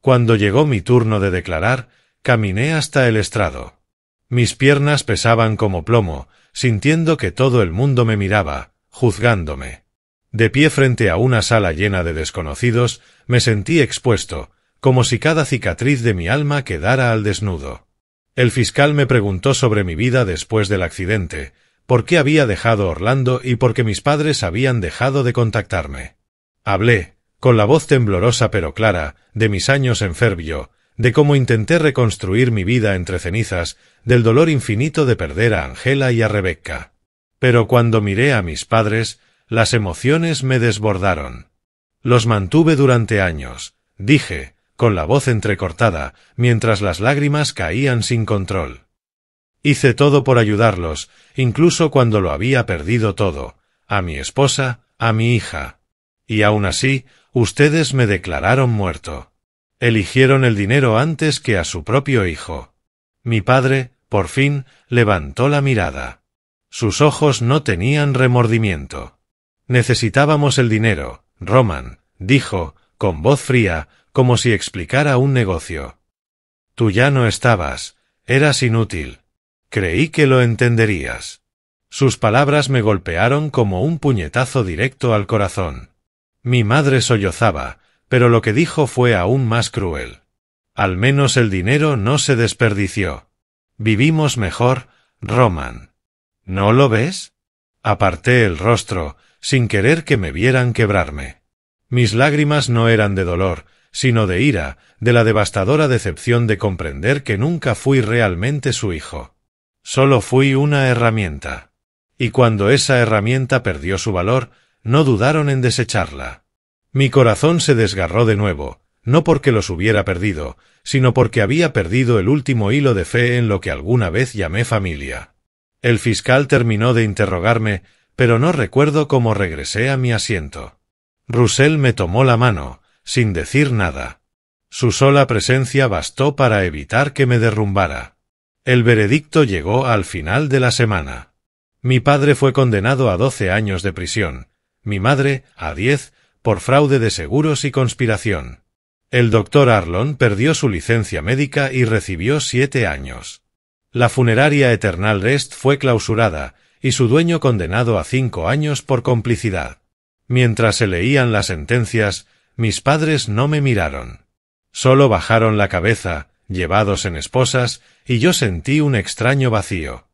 Cuando llegó mi turno de declarar, caminé hasta el estrado. Mis piernas pesaban como plomo, sintiendo que todo el mundo me miraba, juzgándome. De pie frente a una sala llena de desconocidos, me sentí expuesto, como si cada cicatriz de mi alma quedara al desnudo. El fiscal me preguntó sobre mi vida después del accidente, por qué había dejado Orlando y por qué mis padres habían dejado de contactarme. Hablé, con la voz temblorosa pero clara, de mis años en Fairview, de cómo intenté reconstruir mi vida entre cenizas, del dolor infinito de perder a Angela y a Rebecca. Pero cuando miré a mis padres, las emociones me desbordaron. Los mantuve durante años, dije, con la voz entrecortada, mientras las lágrimas caían sin control. Hice todo por ayudarlos, incluso cuando lo había perdido todo, a mi esposa, a mi hija. Y aún así, ustedes me declararon muerto. Eligieron el dinero antes que a su propio hijo. Mi padre, por fin, levantó la mirada. Sus ojos no tenían remordimiento. Necesitábamos el dinero, Roman, dijo, con voz fría, como si explicara un negocio. Tú ya no estabas, eras inútil. Creí que lo entenderías. Sus palabras me golpearon como un puñetazo directo al corazón. Mi madre sollozaba, pero lo que dijo fue aún más cruel. Al menos el dinero no se desperdició. Vivimos mejor, Roman. ¿No lo ves? Aparté el rostro, sin querer que me vieran quebrarme. Mis lágrimas no eran de dolor, sino de ira, de la devastadora decepción de comprender que nunca fui realmente su hijo. Solo fui una herramienta. Y cuando esa herramienta perdió su valor, no dudaron en desecharla. Mi corazón se desgarró de nuevo, no porque los hubiera perdido, sino porque había perdido el último hilo de fe en lo que alguna vez llamé familia. El fiscal terminó de interrogarme, pero no recuerdo cómo regresé a mi asiento. Russell me tomó la mano, sin decir nada. Su sola presencia bastó para evitar que me derrumbara. El veredicto llegó al final de la semana. Mi padre fue condenado a 12 años de prisión, mi madre a 10, por fraude de seguros y conspiración. El doctor Arlon perdió su licencia médica y recibió 7 años. La funeraria Eternal Rest fue clausurada, y su dueño condenado a 5 años por complicidad. Mientras se leían las sentencias, mis padres no me miraron. Solo bajaron la cabeza, llevados en esposas, y yo sentí un extraño vacío.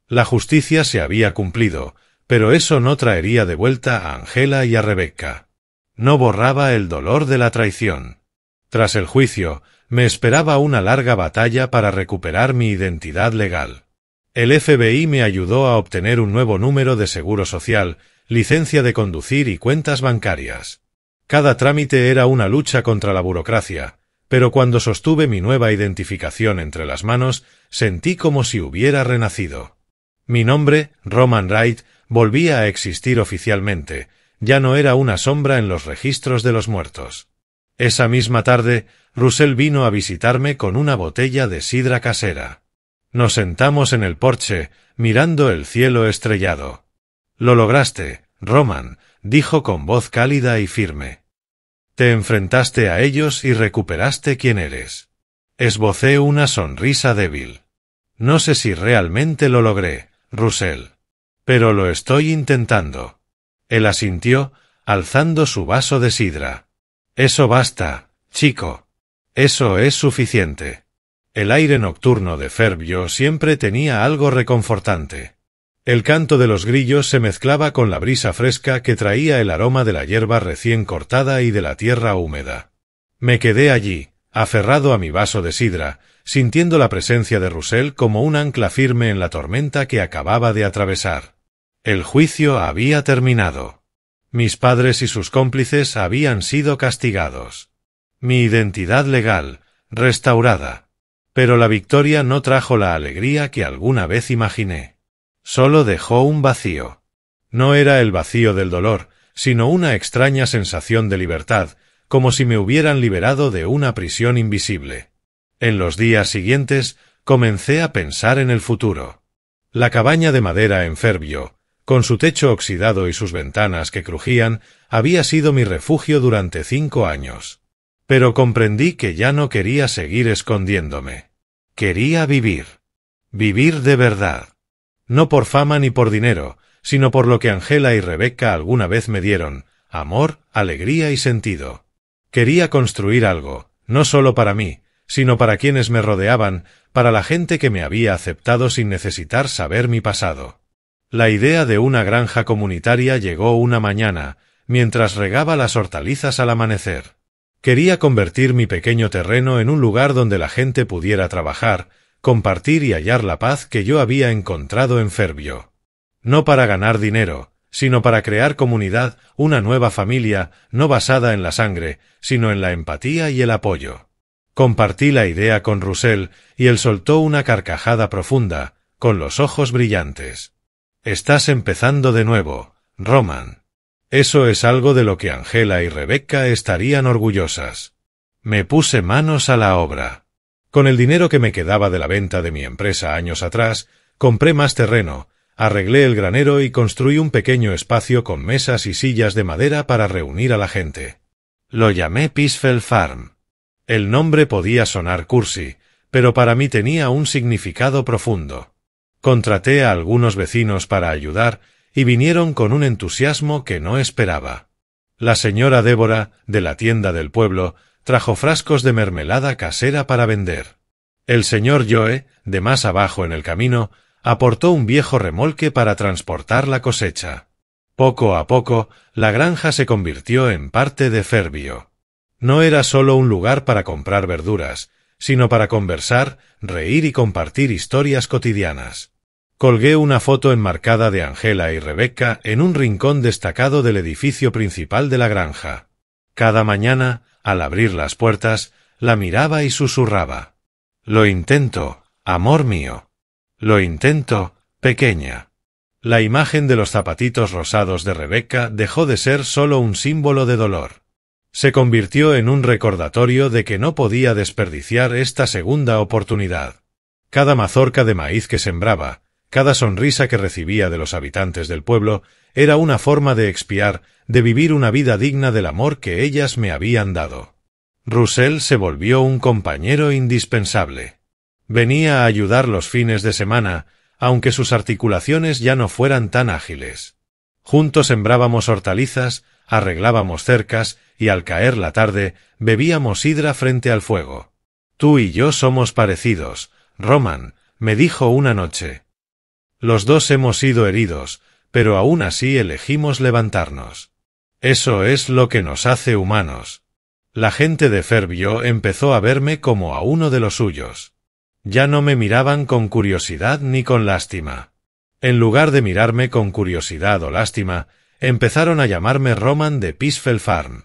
La justicia se había cumplido, pero eso no traería de vuelta a Angela y a Rebecca. No borraba el dolor de la traición. Tras el juicio, me esperaba una larga batalla para recuperar mi identidad legal. El FBI me ayudó a obtener un nuevo número de seguro social, licencia de conducir y cuentas bancarias. Cada trámite era una lucha contra la burocracia, pero cuando sostuve mi nueva identificación entre las manos, sentí como si hubiera renacido. Mi nombre, Roman Wright, volvía a existir oficialmente, ya no era una sombra en los registros de los muertos. Esa misma tarde, Russell vino a visitarme con una botella de sidra casera. Nos sentamos en el porche, mirando el cielo estrellado. «Lo lograste, Roman», dijo con voz cálida y firme. «Te enfrentaste a ellos y recuperaste quién eres». Esbocé una sonrisa débil. «No sé si realmente lo logré, Russell. Pero lo estoy intentando». Él asintió, alzando su vaso de sidra. «Eso basta, chico. Eso es suficiente». El aire nocturno de Fairview siempre tenía algo reconfortante. El canto de los grillos se mezclaba con la brisa fresca que traía el aroma de la hierba recién cortada y de la tierra húmeda. Me quedé allí, aferrado a mi vaso de sidra, sintiendo la presencia de Russell como un ancla firme en la tormenta que acababa de atravesar. El juicio había terminado. Mis padres y sus cómplices habían sido castigados. Mi identidad legal, restaurada. Pero la victoria no trajo la alegría que alguna vez imaginé. Solo dejó un vacío. No era el vacío del dolor, sino una extraña sensación de libertad, como si me hubieran liberado de una prisión invisible. En los días siguientes, comencé a pensar en el futuro. La cabaña de madera en Fairview, con su techo oxidado y sus ventanas que crujían, había sido mi refugio durante 5 años. Pero comprendí que ya no quería seguir escondiéndome. Quería vivir. Vivir de verdad. No por fama ni por dinero, sino por lo que Angela y Rebecca alguna vez me dieron: amor, alegría y sentido. Quería construir algo, no solo para mí, sino para quienes me rodeaban, para la gente que me había aceptado sin necesitar saber mi pasado. La idea de una granja comunitaria llegó una mañana, mientras regaba las hortalizas al amanecer. Quería convertir mi pequeño terreno en un lugar donde la gente pudiera trabajar, compartir y hallar la paz que yo había encontrado en Fairview. No para ganar dinero, sino para crear comunidad, una nueva familia, no basada en la sangre, sino en la empatía y el apoyo. Compartí la idea con Russell, y él soltó una carcajada profunda, con los ojos brillantes. «Estás empezando de nuevo, Roman. Eso es algo de lo que Angela y Rebecca estarían orgullosas». Me puse manos a la obra. Con el dinero que me quedaba de la venta de mi empresa años atrás, compré más terreno, arreglé el granero y construí un pequeño espacio con mesas y sillas de madera para reunir a la gente. Lo llamé Peaceful Farm. El nombre podía sonar cursi, pero para mí tenía un significado profundo. Contraté a algunos vecinos para ayudar y vinieron con un entusiasmo que no esperaba. La señora Débora, de la tienda del pueblo, trajo frascos de mermelada casera para vender. El señor Joe, de más abajo en el camino, aportó un viejo remolque para transportar la cosecha. Poco a poco, la granja se convirtió en parte de Fairview. No era solo un lugar para comprar verduras, sino para conversar, reír y compartir historias cotidianas. Colgué una foto enmarcada de Angela y Rebecca en un rincón destacado del edificio principal de la granja. Cada mañana, al abrir las puertas, la miraba y susurraba: «Lo intento, amor mío. Lo intento, pequeña». La imagen de los zapatitos rosados de Rebecca dejó de ser solo un símbolo de dolor. Se convirtió en un recordatorio de que no podía desperdiciar esta segunda oportunidad. Cada mazorca de maíz que sembraba, cada sonrisa que recibía de los habitantes del pueblo, era una forma de expiar, de vivir una vida digna del amor que ellas me habían dado. Russell se volvió un compañero indispensable. Venía a ayudar los fines de semana, aunque sus articulaciones ya no fueran tan ágiles. Juntos sembrábamos hortalizas, arreglábamos cercas, y al caer la tarde, bebíamos sidra frente al fuego. «Tú y yo somos parecidos, Roman», me dijo una noche. «Los dos hemos sido heridos, pero aún así elegimos levantarnos. Eso es lo que nos hace humanos». La gente de Fairview empezó a verme como a uno de los suyos. Ya no me miraban con curiosidad ni con lástima. En lugar de mirarme con curiosidad o lástima, empezaron a llamarme Roman de Peaceful Farm.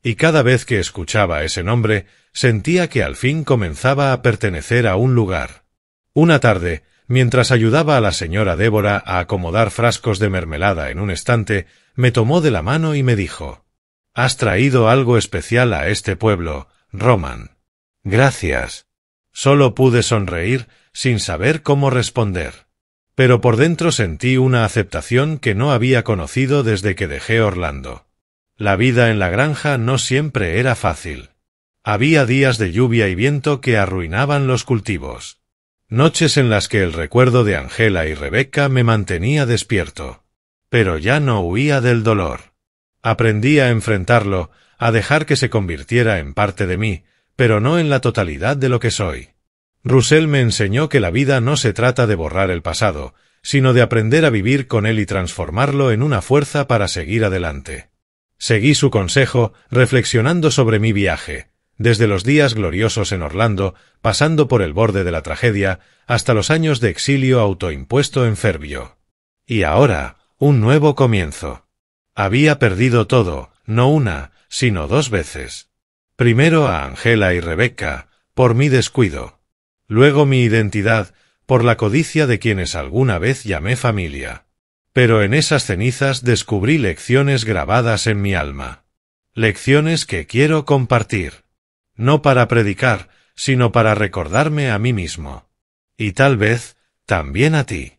Y cada vez que escuchaba ese nombre, sentía que al fin comenzaba a pertenecer a un lugar. Una tarde, mientras ayudaba a la señora Débora a acomodar frascos de mermelada en un estante, me tomó de la mano y me dijo: «Has traído algo especial a este pueblo, Roman». «Gracias». Solo pude sonreír, sin saber cómo responder. Pero por dentro sentí una aceptación que no había conocido desde que dejé Orlando. La vida en la granja no siempre era fácil. Había días de lluvia y viento que arruinaban los cultivos. Noches en las que el recuerdo de Angela y Rebecca me mantenía despierto. Pero ya no huía del dolor. Aprendí a enfrentarlo, a dejar que se convirtiera en parte de mí, pero no en la totalidad de lo que soy. Russell me enseñó que la vida no se trata de borrar el pasado, sino de aprender a vivir con él y transformarlo en una fuerza para seguir adelante. Seguí su consejo, reflexionando sobre mi viaje, desde los días gloriosos en Orlando, pasando por el borde de la tragedia, hasta los años de exilio autoimpuesto en Fairview. Y ahora, un nuevo comienzo. Había perdido todo, no una, sino 2 veces. Primero a Angela y Rebecca, por mi descuido. Luego mi identidad, por la codicia de quienes alguna vez llamé familia. Pero en esas cenizas descubrí lecciones grabadas en mi alma. Lecciones que quiero compartir. No para predicar, sino para recordarme a mí mismo. Y tal vez, también a ti.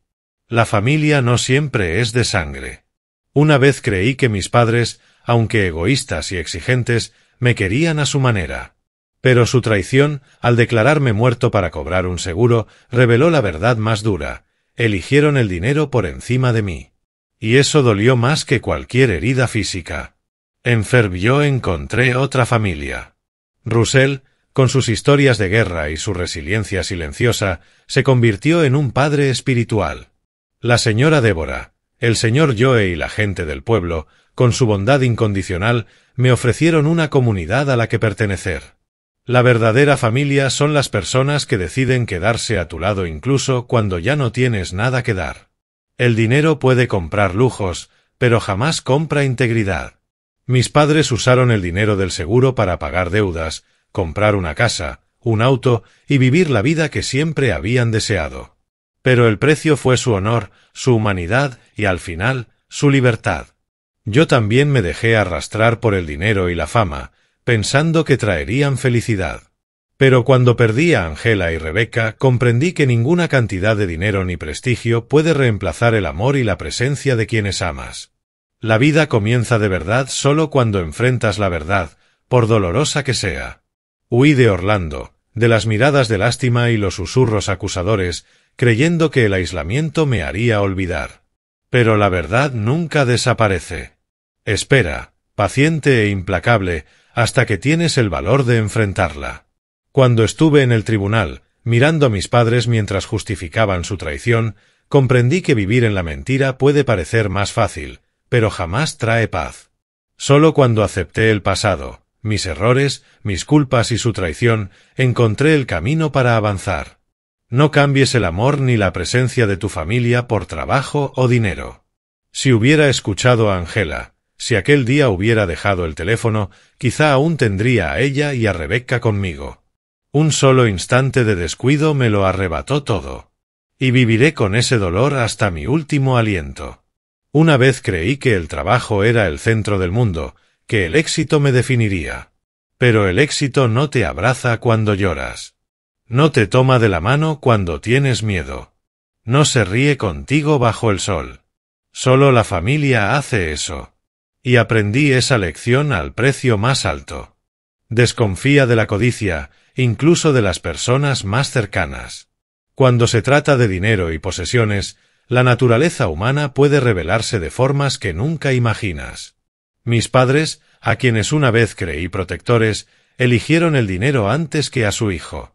La familia no siempre es de sangre. Una vez creí que mis padres, aunque egoístas y exigentes, me querían a su manera. Pero su traición, al declararme muerto para cobrar un seguro, reveló la verdad más dura: eligieron el dinero por encima de mí. Y eso dolió más que cualquier herida física. En Fairview encontré otra familia. Russell, con sus historias de guerra y su resiliencia silenciosa, se convirtió en un padre espiritual. La señora Débora, el señor Joe y la gente del pueblo, con su bondad incondicional, me ofrecieron una comunidad a la que pertenecer. La verdadera familia son las personas que deciden quedarse a tu lado incluso cuando ya no tienes nada que dar. El dinero puede comprar lujos, pero jamás compra integridad. Mis padres usaron el dinero del seguro para pagar deudas, comprar una casa, un auto y vivir la vida que siempre habían deseado. Pero el precio fue su honor, su humanidad y, al final, su libertad. Yo también me dejé arrastrar por el dinero y la fama, pensando que traerían felicidad. Pero cuando perdí a Angela y Rebecca, comprendí que ninguna cantidad de dinero ni prestigio puede reemplazar el amor y la presencia de quienes amas. La vida comienza de verdad solo cuando enfrentas la verdad, por dolorosa que sea. Huí de Orlando, de las miradas de lástima y los susurros acusadores, creyendo que el aislamiento me haría olvidar. Pero la verdad nunca desaparece. Espera, paciente e implacable, hasta que tienes el valor de enfrentarla. Cuando estuve en el tribunal, mirando a mis padres mientras justificaban su traición, Comprendí que vivir en la mentira puede parecer más fácil, pero jamás trae paz. Solo cuando acepté el pasado, mis errores, mis culpas y su traición, encontré el camino para avanzar. No cambies el amor ni la presencia de tu familia por trabajo o dinero. Si hubiera escuchado a Angela, si aquel día hubiera dejado el teléfono, quizá aún tendría a ella y a Rebecca conmigo. Un solo instante de descuido me lo arrebató todo. Y viviré con ese dolor hasta mi último aliento. Una vez creí que el trabajo era el centro del mundo, que el éxito me definiría. Pero el éxito no te abraza cuando lloras. No te toma de la mano cuando tienes miedo. No se ríe contigo bajo el sol. Solo la familia hace eso. Y aprendí esa lección al precio más alto. Desconfía de la codicia, incluso de las personas más cercanas. Cuando se trata de dinero y posesiones, la naturaleza humana puede revelarse de formas que nunca imaginas. Mis padres, a quienes una vez creí protectores, eligieron el dinero antes que a su hijo.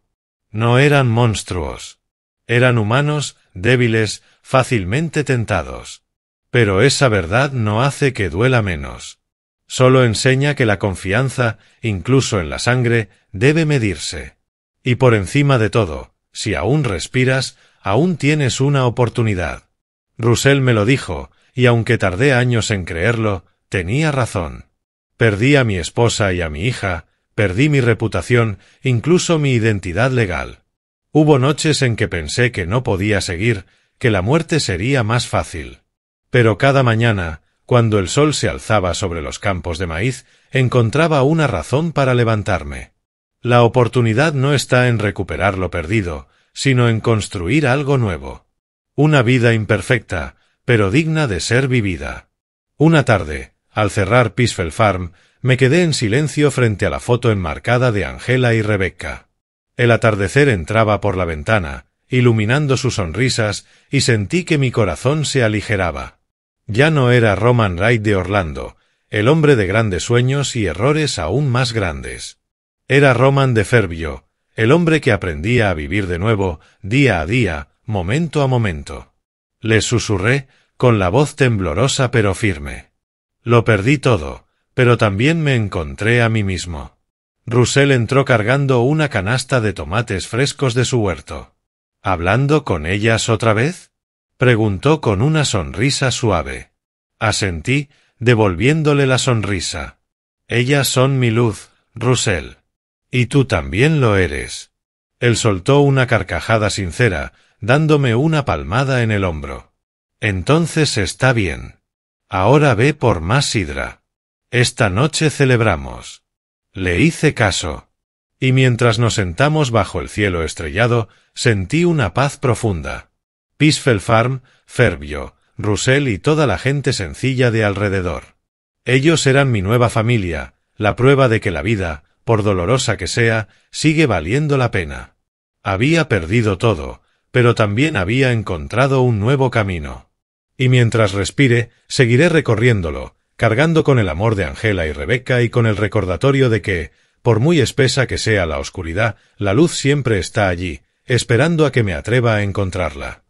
No eran monstruos. Eran humanos, débiles, fácilmente tentados. Pero esa verdad no hace que duela menos. Solo enseña que la confianza, incluso en la sangre, debe medirse. Y por encima de todo, si aún respiras, aún tienes una oportunidad. Russell me lo dijo, y aunque tardé años en creerlo, tenía razón. Perdí a mi esposa y a mi hija, perdí mi reputación, incluso mi identidad legal. Hubo noches en que pensé que no podía seguir, que la muerte sería más fácil. Pero cada mañana, cuando el sol se alzaba sobre los campos de maíz, encontraba una razón para levantarme. La oportunidad no está en recuperar lo perdido, sino en construir algo nuevo. Una vida imperfecta, pero digna de ser vivida. Una tarde, al cerrar Peaceful Farm, me quedé en silencio frente a la foto enmarcada de Angela y Rebecca. El atardecer entraba por la ventana, iluminando sus sonrisas, y sentí que mi corazón se aligeraba. Ya no era Roman Wright de Orlando, el hombre de grandes sueños y errores aún más grandes. Era Roman de Fairview, el hombre que aprendía a vivir de nuevo, día a día, momento a momento. Les susurré, con la voz temblorosa pero firme. Lo perdí todo, pero también me encontré a mí mismo. Russell entró cargando una canasta de tomates frescos de su huerto. ¿Hablando con ellas otra vez?, preguntó con una sonrisa suave. Asentí, devolviéndole la sonrisa. Ellas son mi luz, Russell. Y tú también lo eres. Él soltó una carcajada sincera, dándome una palmada en el hombro. Entonces está bien. Ahora ve por más sidra. Esta noche celebramos. Le hice caso. Y mientras nos sentamos bajo el cielo estrellado, sentí una paz profunda. Peaceful Farm, Fairview, Russell y toda la gente sencilla de alrededor. Ellos eran mi nueva familia, la prueba de que la vida, por dolorosa que sea, sigue valiendo la pena. Había perdido todo, pero también había encontrado un nuevo camino. Y mientras respire, seguiré recorriéndolo, cargando con el amor de Angela y Rebecca y con el recordatorio de que, por muy espesa que sea la oscuridad, la luz siempre está allí, esperando a que me atreva a encontrarla.